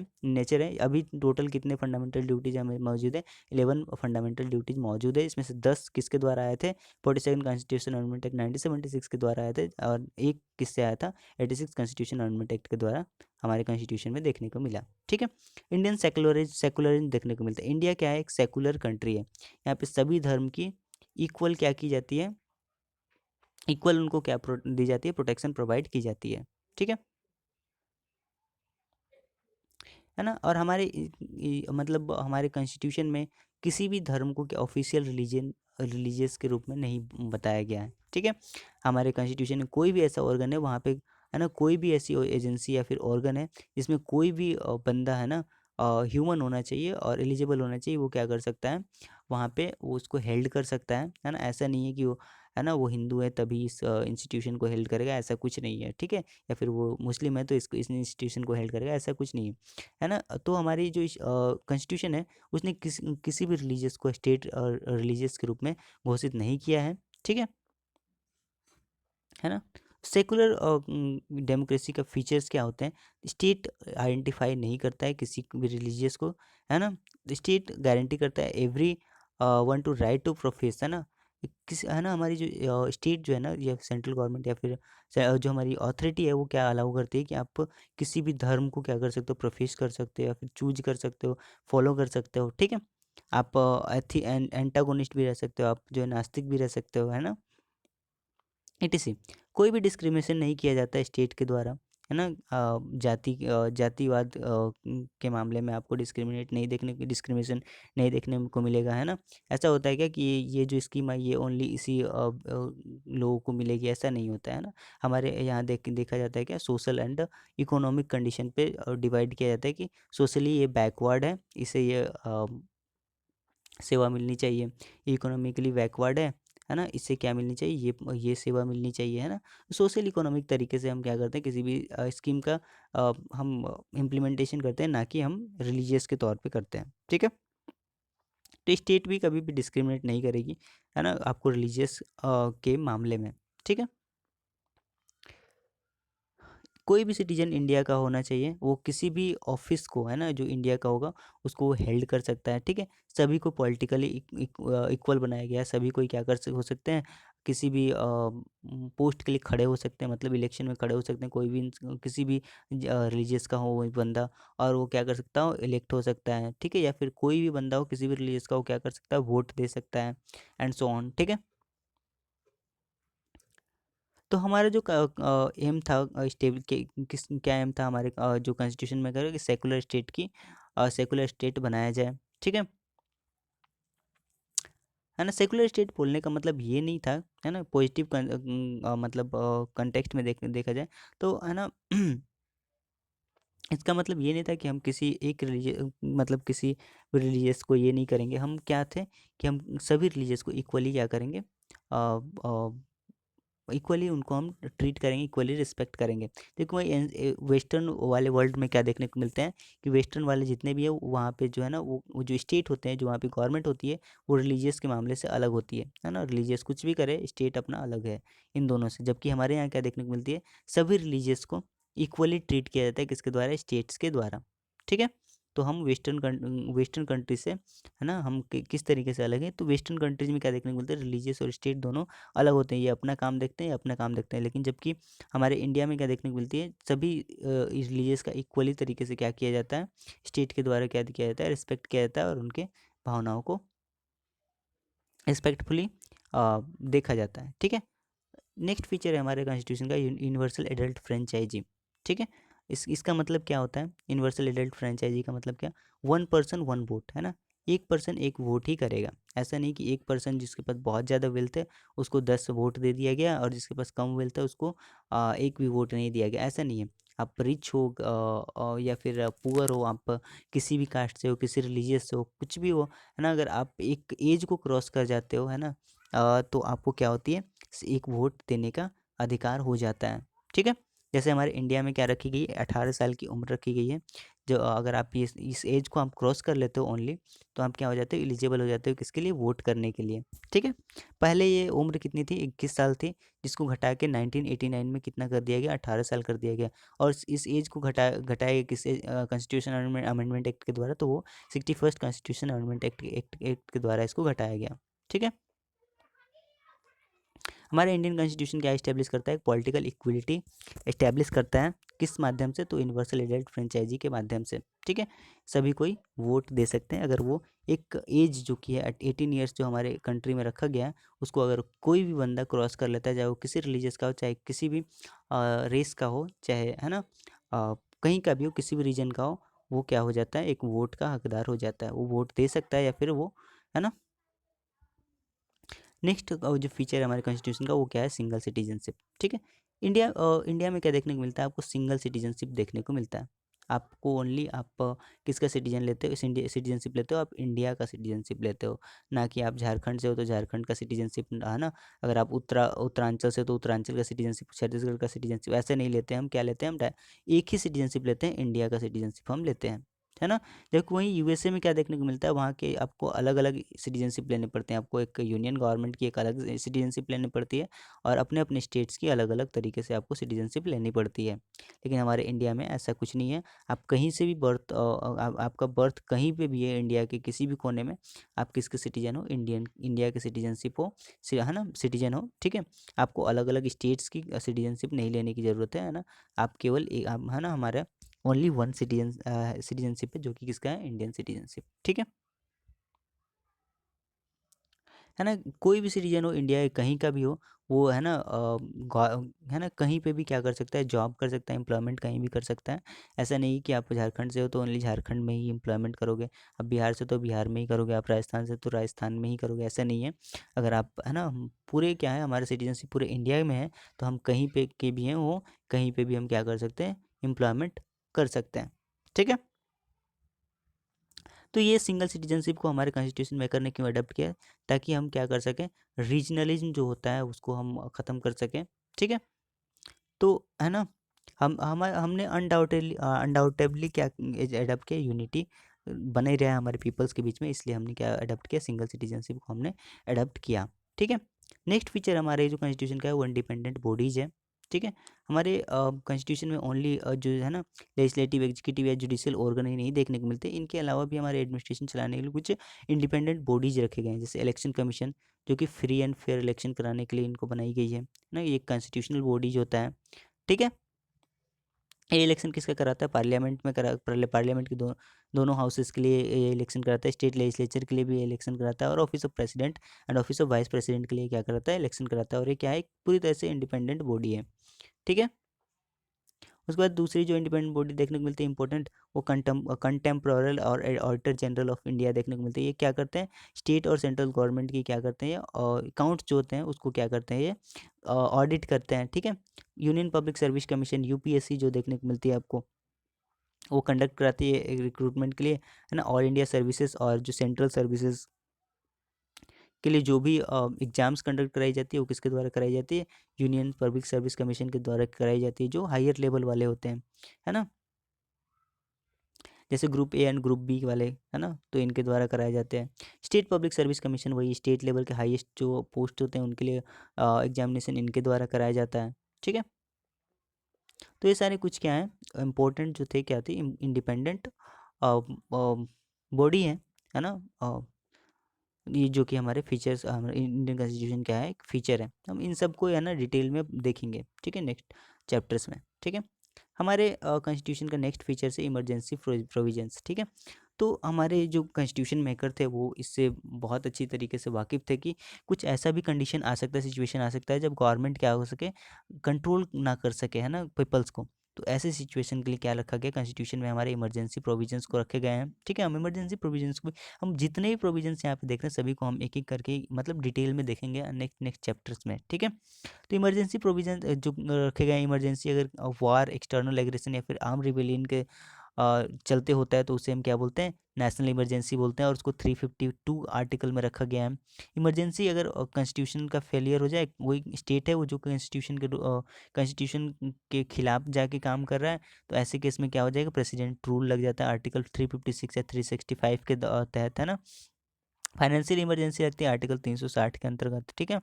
है। अभी टोटल कितने फंडामेंटल ड्यूटीज हमें मौजूद है, 11 फंडामेंटल ड्यूटीज मौजूद है। इसमें से 10 किसके द्वारा आए थे, 42nd कॉन्स्टिट्यूशन अमेंडमेंट एक्ट 1976 के द्वारा आए थे, और एक किससे आया था, 86 कॉन्स्टिट्यूशन अमेंडमेंट एक्ट के द्वारा हमारे कॉन्स्टिट्यूशन में देखने को मिला, ठीक है। इंडियन सेकुलरिज्म देखने को मिलता है। इंडिया क्या है, एक सेकुलर कंट्री है। यहाँ पे सभी धर्म की इक्वल क्या की जाती है, इक्वल उनको क्या दी जाती है, प्रोटेक्शन प्रोवाइड की जाती है, ठीक है ना। और हमारे मतलब हमारे कॉन्स्टिट्यूशन में किसी भी धर्म को क्या ऑफिशियल रिलीजियस के रूप में नहीं बताया गया है, ठीक है। हमारे कॉन्स्टिट्यूशन में कोई भी ऐसा ऑर्गन है वहाँ पे, है ना, कोई भी ऐसी एजेंसी या फिर ऑर्गन है जिसमें कोई भी बंदा, है ना, ह्यूमन होना चाहिए और एलिजिबल होना चाहिए, वो क्या कर सकता है, वहाँ पे वो उसको हेल्ड कर सकता है ना। ऐसा नहीं है कि वो, है ना, वो हिंदू है तभी इस इंस्टीट्यूशन को हेल्ड करेगा, ऐसा कुछ नहीं है, ठीक है। या फिर वो मुस्लिम है तो इसको इस इंस्टीट्यूशन को हेल्ड करेगा, ऐसा कुछ नहीं है ना। तो हमारी जो कॉन्स्टिट्यूशन है उसने किसी भी रिलीजियस को स्टेट और रिलीजियस के रूप में घोषित नहीं किया है, ठीक है ना। सेकुलर डेमोक्रेसी का फीचर्स क्या होते हैं, स्टेट आइडेंटिफाई नहीं करता है किसी भी रिलीजियस को, है ना। स्टेट गारंटी करता है everyone to right to profess, है ना। है ना, हमारी जो स्टेट जो है ना, या सेंट्रल गवर्नमेंट या फिर जो हमारी अथॉरिटी है वो क्या अलाउ करती है कि आप किसी भी धर्म को क्या कर सकते हो, प्रोफेस कर सकते हो या फिर चूज कर सकते हो, फॉलो कर सकते हो, ठीक है। आप एंटागोनिस्ट भी रह सकते हो, आप जो है नास्तिक भी रह सकते हो, है ना? ईटीसी कोई भी डिस्क्रिमिनेशन नहीं किया जाता है स्टेट के द्वारा, है ना? जातिवाद के मामले में आपको डिस्क्रिमिनेशन नहीं देखने को मिलेगा, है ना? ऐसा होता है क्या कि ये जो स्कीम आई ये ओनली इसी लोगों को मिलेगी, ऐसा नहीं होता है ना? हमारे यहाँ देखा जाता है क्या, सोशल एंड इकोनॉमिक कंडीशन पे डिवाइड किया जाता है कि सोशली ये बैकवर्ड है, इसे ये सेवा मिलनी चाहिए, इकोनॉमिकली बैकवर्ड है ना? इससे क्या मिलनी चाहिए, ये सेवा मिलनी चाहिए, है ना? सोशल इकोनॉमिक तरीके से हम क्या करते हैं, किसी भी स्कीम का हम इम्प्लीमेंटेशन करते हैं, ना कि हम रिलीजियस के तौर पे करते हैं, ठीक है? तो स्टेट भी कभी भी डिस्क्रिमिनेट नहीं करेगी, है ना, आपको रिलीजियस के मामले में, ठीक है? कोई भी सिटीजन इंडिया का होना चाहिए, वो किसी भी ऑफिस को, है ना, जो इंडिया का होगा उसको वो हेल्ड कर सकता है, ठीक है? सभी को पॉलिटिकली इक्वल बनाया गया है, सभी कोई क्या हो सकते हैं, किसी भी पोस्ट के लिए खड़े हो सकते हैं, मतलब इलेक्शन में खड़े हो सकते हैं, कोई भी किसी भी रिलीजियस का हो वो बंदा, और वो क्या कर सकता हो, इलेक्ट हो सकता है, ठीक है? या फिर कोई भी बंदा हो किसी भी रिलीजियस का, वो क्या कर सकता है, वोट दे सकता है, एंड सो ऑन, ठीक है? तो हमारा जो एम था स्टेबल के किस क्या एम था हमारे जो कॉन्स्टिट्यूशन में कहा कि सेकुलर स्टेट बनाया जाए, ठीक है ना? सेकुलर स्टेट बोलने का मतलब ये नहीं था, है ना, पॉजिटिव मतलब कंटेक्स्ट में देखा जाए तो, है ना? इसका मतलब ये नहीं था कि हम किसी एक मतलब किसी रिलीजियस को ये नहीं करेंगे, हम क्या थे कि हम सभी रिलीजियस को इक्वली क्या करेंगे, इक्वली उनको हम ट्रीट करेंगे, इक्वली रिस्पेक्ट करेंगे। देखो वेस्टर्न वाले वर्ल्ड में क्या देखने को मिलते हैं कि वेस्टर्न वाले जितने भी है वहाँ पे जो है ना, वो जो स्टेट होते हैं, जो वहाँ पे गवर्नमेंट होती है, वो रिलीजियस के मामले से अलग होती है ना? रिलीजियस कुछ भी करे, स्टेट अपना अलग है इन दोनों से। जबकि हमारे यहाँ क्या देखने को मिलती है, सभी रिलीजियस को इक्वली ट्रीट किया जाता है, किसके द्वारा, स्टेट्स के द्वारा, ठीक है? तो हम वेस्टर्न कंट्री से, है ना, हम किस तरीके से अलग हैं, तो वेस्टर्न कंट्रीज में क्या देखने को मिलता है, रिलीजियस और स्टेट दोनों अलग होते हैं, ये अपना काम देखते हैं, ये अपना काम देखते हैं। लेकिन जबकि हमारे इंडिया में क्या देखने को मिलती है, सभी रिलीजियस का इक्वली तरीके से क्या किया जाता है, स्टेट के द्वारा क्या किया जाता है, रिस्पेक्ट किया जाता है, और उनके भावनाओं को रिस्पेक्टफुली देखा जाता है, ठीक है? नेक्स्ट फीचर है हमारे कॉन्स्टिट्यूशन का यूनिवर्सल एडल्ट फ्रेंचाइजी, ठीक है? इसका मतलब क्या होता है, यूनिवर्सल एडल्ट फ्रेंचाइजी का मतलब क्या, वन पर्सन वन वोट, है ना? एक पर्सन एक वोट ही करेगा। ऐसा नहीं कि एक पर्सन जिसके पास बहुत ज़्यादा वेल्थ है उसको 10 वोट दे दिया गया, और जिसके पास कम वेल्थ है उसको एक भी वोट नहीं दिया गया, ऐसा नहीं है। आप रिच हो या फिर पुअर हो, आप किसी भी कास्ट से हो, किसी रिलीजियस से हो, कुछ भी हो, है ना, अगर आप एक एज को क्रॉस कर जाते हो, है ना, तो आपको क्या होती है, एक वोट देने का अधिकार हो जाता है, ठीक है? जैसे हमारे इंडिया में क्या रखी गई है, 18 साल की उम्र रखी गई है, जो अगर आप इस एज को आप क्रॉस कर लेते हो ओनली, तो आप क्या हो जाते हो, एलिजिबल हो जाते हो किसके लिए, वोट करने के लिए, ठीक है? पहले ये उम्र कितनी थी, 21 साल थी, जिसको घटा के 1989 में कितना कर दिया गया, 18 साल कर दिया गया। और इस एज को घटाया गया किस कॉन्स्टिट्यूशन अमेंडमेंट एक्ट के द्वारा, तो वो 61st कॉन्स्टिट्यूशन अमेंडमेंट एक्ट के द्वारा इसको घटाया गया, ठीक है? हमारा इंडियन कॉन्स्टिट्यूशन क्या इस्टेब्लिश करता है, पॉलिटिकल इक्वलिटी इस्टेब्लिश करता है, किस माध्यम से, तो यूनिवर्सल एडल्ट फ्रेंचाइजी के माध्यम से, ठीक है? सभी कोई वोट दे सकते हैं, अगर वो एक एज जो कि है 18 ईयर्स जो हमारे कंट्री में रखा गया है, उसको अगर कोई भी बंदा क्रॉस कर लेता है, चाहे वो किसी रिलीजियस का हो, चाहे किसी भी रेस का हो, चाहे, है ना, कहीं का भी हो, किसी भी रीजन का हो, वो क्या हो जाता है, एक वोट का हकदार हो जाता है, वो वोट दे सकता है, या फिर वो, है ना? नेक्स्ट जो फीचर है हमारे कॉन्स्टिट्यूशन का, वो क्या है, सिंगल सिटीजनशिप, ठीक है? इंडिया में क्या देखने को मिलता है, आपको सिंगल सिटीजनशिप देखने को मिलता है। आपको ओनली आप किसका सिटीजन लेते हो, सिटीजनशिप लेते हो, आप इंडिया का सिटीजनशिप लेते हो, ना कि आप झारखंड से हो तो झारखंड का सिटीजनशिप, है ना? अगर आप उत्तरांचल से हो तो उत्तरांचल का सिटीजनशिप, छत्तीसगढ़ का सिटीजनशिप, ऐसे नहीं लेते हैं हम। क्या लेते हैं हम, एक ही सिटीजनशिप लेते हैं, इंडिया का सिटीजनशिप हम लेते हैं, है ना? जबकि वहीं यूएसए में क्या देखने को मिलता है, वहाँ के आपको अलग-अलग सिटीज़नशिप लेने पड़ते हैं। आपको एक यूनियन गवर्नमेंट की एक अलग सिटीज़नशिप लेनी पड़ती है, और अपने-अपने स्टेट्स की अलग-अलग तरीके से आपको सिटीज़नशिप लेनी पड़ती है। लेकिन हमारे इंडिया में ऐसा कुछ नहीं है। आप कहीं से भी आपका बर्थ कहीं पे भी है इंडिया के किसी भी कोने में, आप किसके सिटीज़न हो, इंडिया के सिटीज़नशिप हो, है ना, सिटीज़न हो, ठीक है? आपको अलग-अलग स्टेट्स की सिटीज़नशिप नहीं लेने की ज़रूरत है ना? आप केवल आप, है ना, हमारा ओनली वन सिटीजनशिप है, जो कि किसका है, इंडियन सिटीजनशिप, ठीक है? है ना, कोई भी सिटीजन हो इंडिया के कहीं का भी हो, वो है ना है ना, कहीं पे भी क्या कर सकता है, जॉब कर सकता है, एम्प्लॉयमेंट कहीं भी कर सकता है। ऐसा नहीं कि आप झारखंड से हो तो ओनली झारखंड में ही एम्प्लॉयमेंट करोगे, आप बिहार से तो बिहार में ही करोगे, आप राजस्थान से तो राजस्थान में ही करोगे, ऐसा नहीं है। अगर आप है ना पूरे क्या है, हमारे सिटीजनशिप पूरे इंडिया में है, तो हम कहीं पे के भी हैं वो, कहीं पे भी हम क्या कर सकते हैं, एम्प्लॉयमेंट कर सकते हैं। ठीक है, तो ये सिंगल सिटीजनशिप को हमारे कॉन्स्टिट्यूशन मेकर ने क्यों अडॉप्ट किया है, ताकि हम क्या कर सकें, रीजनलिज्म जो होता है उसको हम ख़त्म कर सकें। ठीक है, तो है ना, हमने अनडाउटेबली क्या अडॉप्ट किया, यूनिटी बने रहा है हमारे पीपल्स के बीच में, इसलिए हमने क्या अडॉप्ट किया, सिंगल सिटीजनशिप को हमने अडॉप्ट किया। ठीक है, नेक्स्ट फीचर हमारे जो कॉन्स्टिट्यूशन का है वो इंडिपेंडेंट बॉडीज़ है। ठीक है, हमारे कॉन्स्टिट्यूशन में ओनली जो है ना लेजिस्लेटिव, एग्जीक्यूटिव या जुडिशियल ऑर्गन ही नहीं देखने को मिलते, इनके अलावा भी हमारे एडमिनिस्ट्रेशन चलाने के लिए कुछ इंडिपेंडेंट बॉडीज रखे गए हैं, जैसे इलेक्शन कमीशन, जो कि फ्री एंड फेयर इलेक्शन कराने के लिए इनको बनाई गई है ना, ये कॉन्स्टिट्यूशनल बॉडीज होता है। ठीक है, ये इलेक्शन किसका कराता है, पार्लियामेंट में पार्लियामेंट के दोनों हाउसेस के लिए ये इलेक्शन कराता है, स्टेट लेजिस्लेचर के लिए भी ये इलेक्शन कराता है, और office of president and office of vice president के लिए क्या कराता है, इलेक्शन कराता है, और ये क्या है, एक पूरी तरह से इंडिपेंडेंट बॉडी है। ठीक है, उसके बाद दूसरी जो इंडिपेंडेंट बॉडी देखने को मिलती है इंपॉर्टेंट, वो कंटेम्प्रोरल और ऑडिटर जनरल ऑफ इंडिया देखने को मिलती है। ये क्या करते हैं, स्टेट और सेंट्रल गवर्नमेंट की क्या करते हैं, अकाउंट्स जो होते हैं उसको क्या करते हैं, ये ऑडिट करते हैं। ठीक है, union public service commission UPSC जो देखने को मिलती है आपको, वो कंडक्ट कराती है रिक्रूटमेंट के लिए, है ना, ऑल इंडिया सर्विसेज और जो सेंट्रल सर्विसेज के लिए जो भी एग्जाम्स कंडक्ट कराई जाती है वो किसके द्वारा कराई जाती है, यूनियन पब्लिक सर्विस कमीशन के द्वारा कराई जाती है, जो हायर लेवल वाले होते हैं, है ना, जैसे group A and group B वाले, है ना, तो इनके द्वारा कराए जाते हैं। स्टेट पब्लिक सर्विस कमीशन, वही स्टेट लेवल के हाईएस्ट जो पोस्ट होते हैं उनके लिए एग्जामिनेशन इनके द्वारा कराया जाता है। ठीक है, तो ये सारे कुछ क्या है, इम्पोर्टेंट जो थे, क्या थे, इंडिपेंडेंट बॉडी है ना, ये जो कि हमारे फीचर्स, हमारे इंडियन कॉन्स्टिट्यूशन क्या है, एक फीचर है, हम इन सब को है ना डिटेल में देखेंगे। ठीक है, नेक्स्ट चैप्टर्स में। ठीक है, हमारे कॉन्स्टिट्यूशन का नेक्स्ट फीचर है इमरजेंसी प्रोविजंस। ठीक है, तो हमारे जो कॉन्स्टिट्यूशन मेकर थे वो इससे बहुत अच्छी तरीके से वाकिफ़ थे कि कुछ ऐसा भी कंडीशन आ सकता है, सिचुएशन आ सकता है जब गवर्नमेंट क्या हो सके, कंट्रोल ना कर सके, है ना, पीपल्स को। तो ऐसे सिचुएशन के लिए क्या रखा गया, कॉन्स्टिट्यूशन में हमारे इमरजेंसी प्रोविजंस को रखे गए हैं। ठीक है, हम इमरजेंसी प्रोविजंस को, हम जितने भी प्रोविजंस यहाँ पे देख रहे हैं सभी को हम एक एक करके मतलब डिटेल में देखेंगे नेक्स्ट नेक्स्ट चैप्टर्स में। ठीक है, तो इमरजेंसी प्रोविजन जो रखे गए हैं, इमरजेंसी अगर वार, एक्सटर्नल एग्रेशन या फिर आर्म रिबेलियन के चलते होता है तो उसे हम क्या बोलते हैं, नेशनल इमरजेंसी बोलते हैं, और उसको 352 आर्टिकल में रखा गया है। इमरजेंसी अगर कॉन्स्टिट्यूशन का फेलियर हो जाए, वही स्टेट है वो जो कॉन्स्टिट्यूशन के खिलाफ जाके काम कर रहा है, तो ऐसे केस में क्या हो जाएगा, प्रेसिडेंट रूल लग जाता है, आर्टिकल 356 या 365 के तहत, है ना। फाइनेंशियल इमरजेंसी लगती है आर्टिकल 360 के अंतर्गत। ठीक है,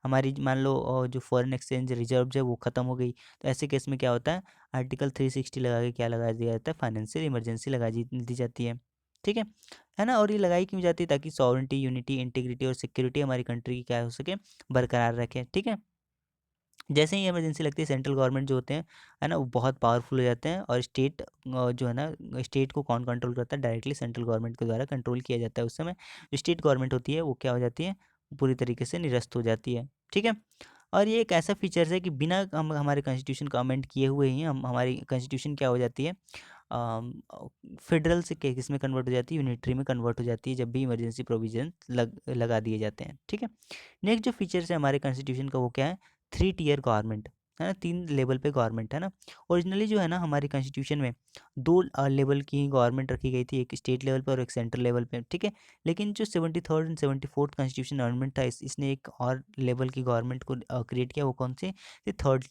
हमारी मान लो जो फॉरेन एक्सचेंज रिजर्व है वो ख़त्म हो गई, तो ऐसे केस में क्या होता है, आर्टिकल 360 लगा के क्या लगा दिया जाता है, फाइनेंशियल इमरजेंसी दी जाती है। ठीक है ना, और ये लगाई क्यों जाती है, ताकि सॉवरेंटी, यूनिटी, इंटीग्रिटी और सिक्योरिटी हमारी कंट्री की क्या हो सके, बरकरार रखे। ठीक है, जैसे ही इमरजेंसी लगती है, सेंट्रल गवर्नमेंट जो होते हैं, है ना, वो बहुत पावरफुल हो जाते हैं, और स्टेट जो है ना, स्टेट को कौन कंट्रोल करता है, डायरेक्टली सेंट्रल गवर्नमेंट के द्वारा कंट्रोल किया जाता है। उस समय जो स्टेट गवर्नमेंट होती है वो क्या हो जाती है, पूरी तरीके से निरस्त हो जाती है। ठीक है, और ये एक ऐसा फीचर्स है कि बिना हम हमारे कॉन्स्टिट्यूशन का अमेंड किए हुए ही हम हमारी कॉन्स्टिट्यूशन क्या हो जाती है, फेडरल से किस में कन्वर्ट हो जाती है, यूनिटरी में कन्वर्ट हो जाती है, जब भी इमरजेंसी प्रोविजन लगा दिए जाते हैं। ठीक है, नेक्स्ट जो फीचर्स है हमारे कॉन्स्टिट्यूशन का वो क्या है, 3 टियर गवर्नमेंट, है ना, 3 लेवल पे गवर्नमेंट, है ना। ओरिजिनली जो है ना हमारी कॉन्स्टिट्यूशन में 2 लेवल की गवर्नमेंट रखी गई थी, एक स्टेट लेवल पे और एक सेंट्रल लेवल पे। ठीक है, लेकिन जो 73rd and 74th constitution amendment था, इसने एक और लेवल की गवर्नमेंट को क्रिएट किया, वो कौन सी, 3rd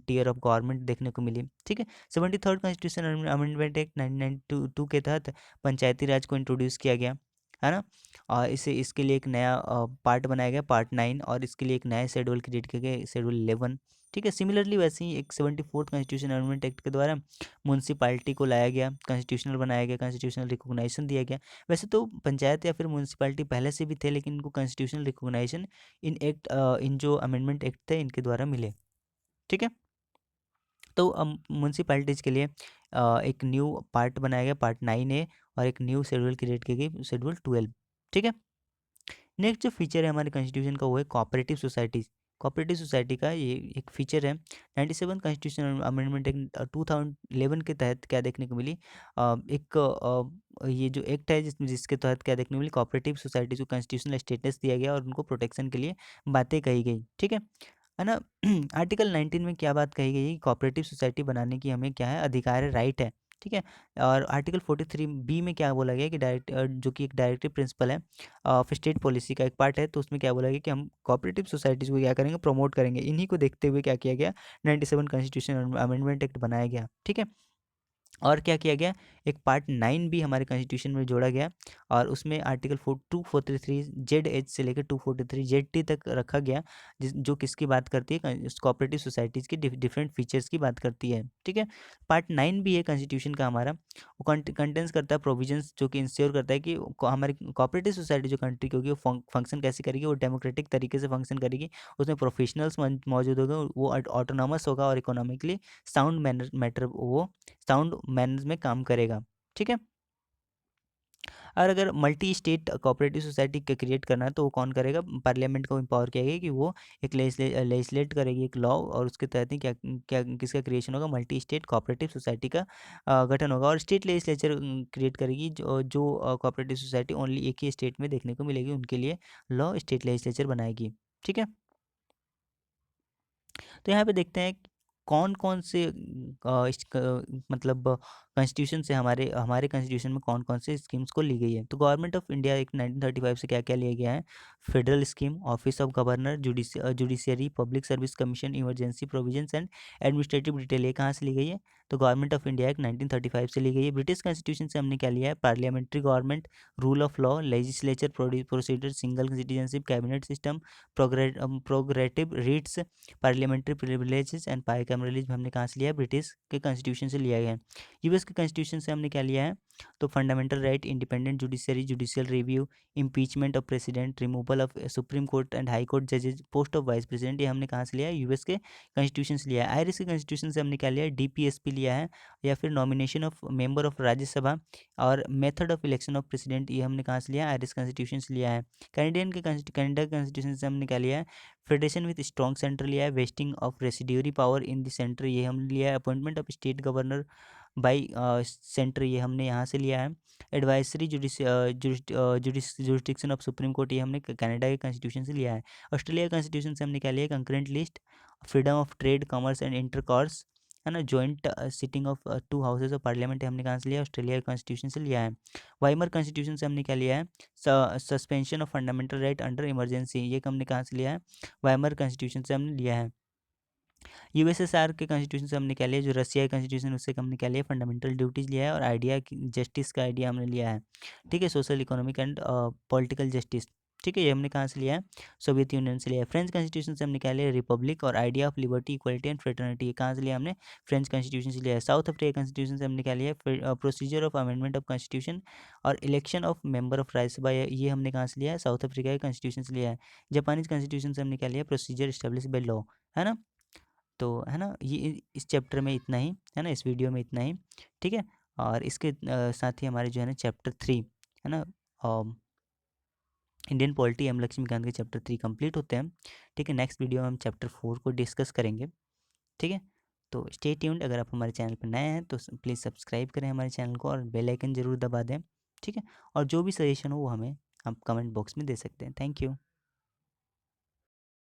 टियर ऑफ गवर्नमेंट देखने को मिली। ठीक है, 73rd कॉन्स्टिट्यूशन अमेंडमेंट एक्ट 1992 के तहत पंचायती राज को इंट्रोड्यूस किया गया, है ना। इसे इसके लिए एक नया पार्ट बनाया गया, पार्ट 9, और इसके लिए एक नया शेड्यूल क्रिएट किया गया, शेड्यूल 11। ठीक है, सिमिलरली वैसे ही एक 74th कॉन्स्टिट्यूशन अमेंडमेंट एक्ट के द्वारा म्यूनसिपैलिटी को लाया गया, कॉन्स्टिट्यूशनल बनाया गया, कॉन्स्टिट्यूशनल रिकॉग्निशन दिया गया। वैसे तो पंचायत या फिर म्यूनसिपैलिटी पहले से भी थे, लेकिन इनको कॉन्स्टिट्यूशनल रिकॉग्निशन इन जो अमेंडमेंट एक्ट थे इनके द्वारा मिले। ठीक है, तो म्यूनसिपैलिटीज़ के लिए एक न्यू पार्ट बनाया गया, पार्ट 9A, और एक न्यू शेड्यूल क्रिएट की गई, शेड्यूल 12। ठीक है, नेक्स्ट जो फीचर है हमारे कॉन्स्टिट्यूशन का वो है कोऑपरेटिव सोसाइटीज़। कोऑपरेटिव सोसाइटी का ये एक फीचर है। 97 कॉन्स्टिट्यूशनल अमेंडमेंट एक्ट 2011 के तहत क्या देखने को मिली, ये जो एक्ट है जिसके तहत क्या देखने को मिली, कोऑपरेटिव सोसाइटीज़ को कॉन्स्टिट्यूशनल स्टेटस दिया गया और उनको प्रोटेक्शन के लिए बातें कही गई, ठीक है ना? आर्टिकल 19 में क्या बात कही गई है, कोऑपरेटिव सोसाइटी बनाने की हमें क्या है, अधिकार है, राइट है, ठीक है? और आर्टिकल 43 बी में क्या बोला गया है कि जो कि एक डायरेक्टिव प्रिंसिपल है ऑफ स्टेट पॉलिसी का एक पार्ट है, तो उसमें क्या बोला गया कि हम कोऑपरेटिव सोसाइटीज़ को क्या करेंगे, प्रमोट करेंगे। इन्हीं को देखते हुए क्या किया गया, 97 कॉन्स्टिट्यूशन अमेंडमेंट एक्ट बनाया गया, ठीक है? और क्या किया गया, एक पार्ट 9 भी हमारे कॉन्स्टिट्यूशन में जोड़ा गया और उसमें आर्टिकल 243 जेड एच से लेकर 243 जेड टी तक रखा गया, जो किसकी बात करती है, कोऑपरेटिव सोसाइटीज़ की डिफरेंट फीचर्स की बात करती है, ठीक है? पार्ट 9 भी है कॉन्स्टिट्यूशन का हमारा, वो कंटेंस करता है प्रोविजंस जो कि इंश्योर करता है कि हमारी कोऑपरेटिव सोसाइटी जो कंट्री की होगी वो फंक्शन कैसे करेगी, वो डेमोक्रेटिक तरीके से फंक्शन करेगी, उसमें प्रोफेशनल्स मौजूद होंगे, वो ऑटोनॉमस होगा और इकोनॉमिकली साउंड मैटर वो साउंड मैनर्स में काम करेगा, ठीक है? और अगर मल्टी स्टेट कोऑपरेटिव सोसाइटी के क्रिएट करना है तो वो कौन करेगा, पार्लियामेंट को एम्पावर किया गया कि वो एक लेजिस्लेट करेगी एक लॉ और उसके तहत ही क्या क्या किसका क्रिएशन होगा, मल्टी स्टेट कोऑपरेटिव सोसाइटी का गठन होगा और स्टेट लेजिस्लेचर क्रिएट करेगी, जो जो कोऑपरेटिव सोसाइटी ओनली एक ही स्टेट में देखने को मिलेगी उनके लिए लॉ स्टेट लेजिस्लेचर बनाएगी, ठीक है? तो यहाँ पे देखते हैं कौन-कौन से मतलब कॉन्स्टिट्यूशन से हमारे हमारे कॉन्स्टिट्यूशन में कौन-कौन से स्कीम्स को ली गई है। तो गवर्नमेंट ऑफ इंडिया एक 1935 से क्या-क्या लिया गया है, federal scheme, office of governor, judiciary, public service commission, emergency provisions and administrative detail, ये कहाँ से ली गई है? तो गवर्नमेंट ऑफ इंडिया एक 1935 से ली गई है। ब्रिटिश कॉन्स्टिट्यूशन से हमने क्या लिया है, parliamentary government, rule of law, legislature procedure, single citizenship, cabinet system, prerogative रीट्स, parliamentary privileges and bicameralism हमने कहाँ से लिया है, ब्रिटिश के कॉन्स्टिट्यूशन से लिया गया है। यूएस के कॉन्स्टिट्यूशन से हमने क्या लिया है, तो fundamental right, independent judiciary, judicial review, impeachment of president, removal of supreme court and high court जजेज, पोस्ट ऑफ वाइस प्रेसिडेंट, ये हमने कहाँ से लिया है, यूएस के कॉन्स्टिट्यूशन से लिया है। आयरिश के कॉन्स्टिट्यूशन से हमने क्या लिया है, डीपीएसपी लिया है, या फिर nomination of member of Rajya Sabha और method of election of president, ये हमने कहाँ से लिया है, आयरिश कॉन्स्टिट्यूशन से लिया है। कनाडा कॉन्स्टिट्यूशन से हमने क्या लिया है, फेडरेशन विद स्ट्रॉन्ग सेंटर लिया है, wasting of residuary power in the centre, ये हमने लिया है। Appointment of state governor by centre, ये हमने यहाँ से लिया है। Advisory jurisdiction of supreme court, ये हमने कनाडा के कॉन्स्टिट्यूशन से लिया है। ऑस्ट्रेलिया कॉन्स्टिट्यूशन से हमने क्या लिया है, concurrent list, freedom of trade, commerce and intercourse, है ना, joint sitting of to houses of parliament, हमने कहाँ से लिया है, ऑस्ट्रेलिया के कॉन्स्टिट्यूशन से लिया है। वाइमर कॉन्स्टिट्यूशन से हमने क्या लिया है, suspension of fundamental right under emergency, ये हमने कहाँ से लिया है, वाइमर कॉन्स्टिट्यूशन से हमने लिया है। यूएसएसआर के कॉन्स्टिट्यूशन से हमने क्या लिया, जो रसिया के कॉन्स्टिट्यूशन उससे हमने क्या लिया, फंडामेंटल ड्यूटीज़ लिया है और आइडिया जस्टिस का आइडिया हमने लिया है, ठीक है, social economic and political justice, ठीक है, ये हमने कहाँ से लिया है, सोवियत यूनियन से लिया है। फ्रेंच कॉन्स्टिट्यूशन से हमने क्या लिया, रिपब्लिक और idea of liberty, equality and fraternity, ये कहाँ से लिया हमने, फ्रेंच कॉन्स्टिट्यूशन से लिया है। साउथ अफ्रीका कॉन्स्टिट्यूशन से हमने क्या लिया, procedure of amendment of constitution और election of member of Rajya Sabha, ये हमने कहाँ से लिया है, साउथ अफ्रीका के कॉन्स्टिट्यूशन से लिया है। जापानीज कॉन्स्टिट्यूशन से हमने क्या लिया, प्रोसीजर एस्टेब्लिश बाय लॉ, है ना? तो है ना, ये इस चैप्टर में इतना ही, है ना, इस वीडियो में इतना ही, ठीक है। और इसके साथ ही हमारे जो है ना चैप्टर 3, है ना, इंडियन पॉलिटी एम लक्ष्मीकांत के चैप्टर 3 कंप्लीट होते हैं, ठीक है। नेक्स्ट वीडियो में हम चैप्टर 4 को डिस्कस करेंगे, ठीक है। तो स्टे ट्यून्ड, अगर आप हमारे चैनल पर नए हैं तो प्लीज़ सब्सक्राइब करें हमारे चैनल को और बेल आइकन ज़रूर दबा दें, ठीक है। और जो भी सजेशन हो वो हमें आप कमेंट बॉक्स में दे सकते हैं। Thank you.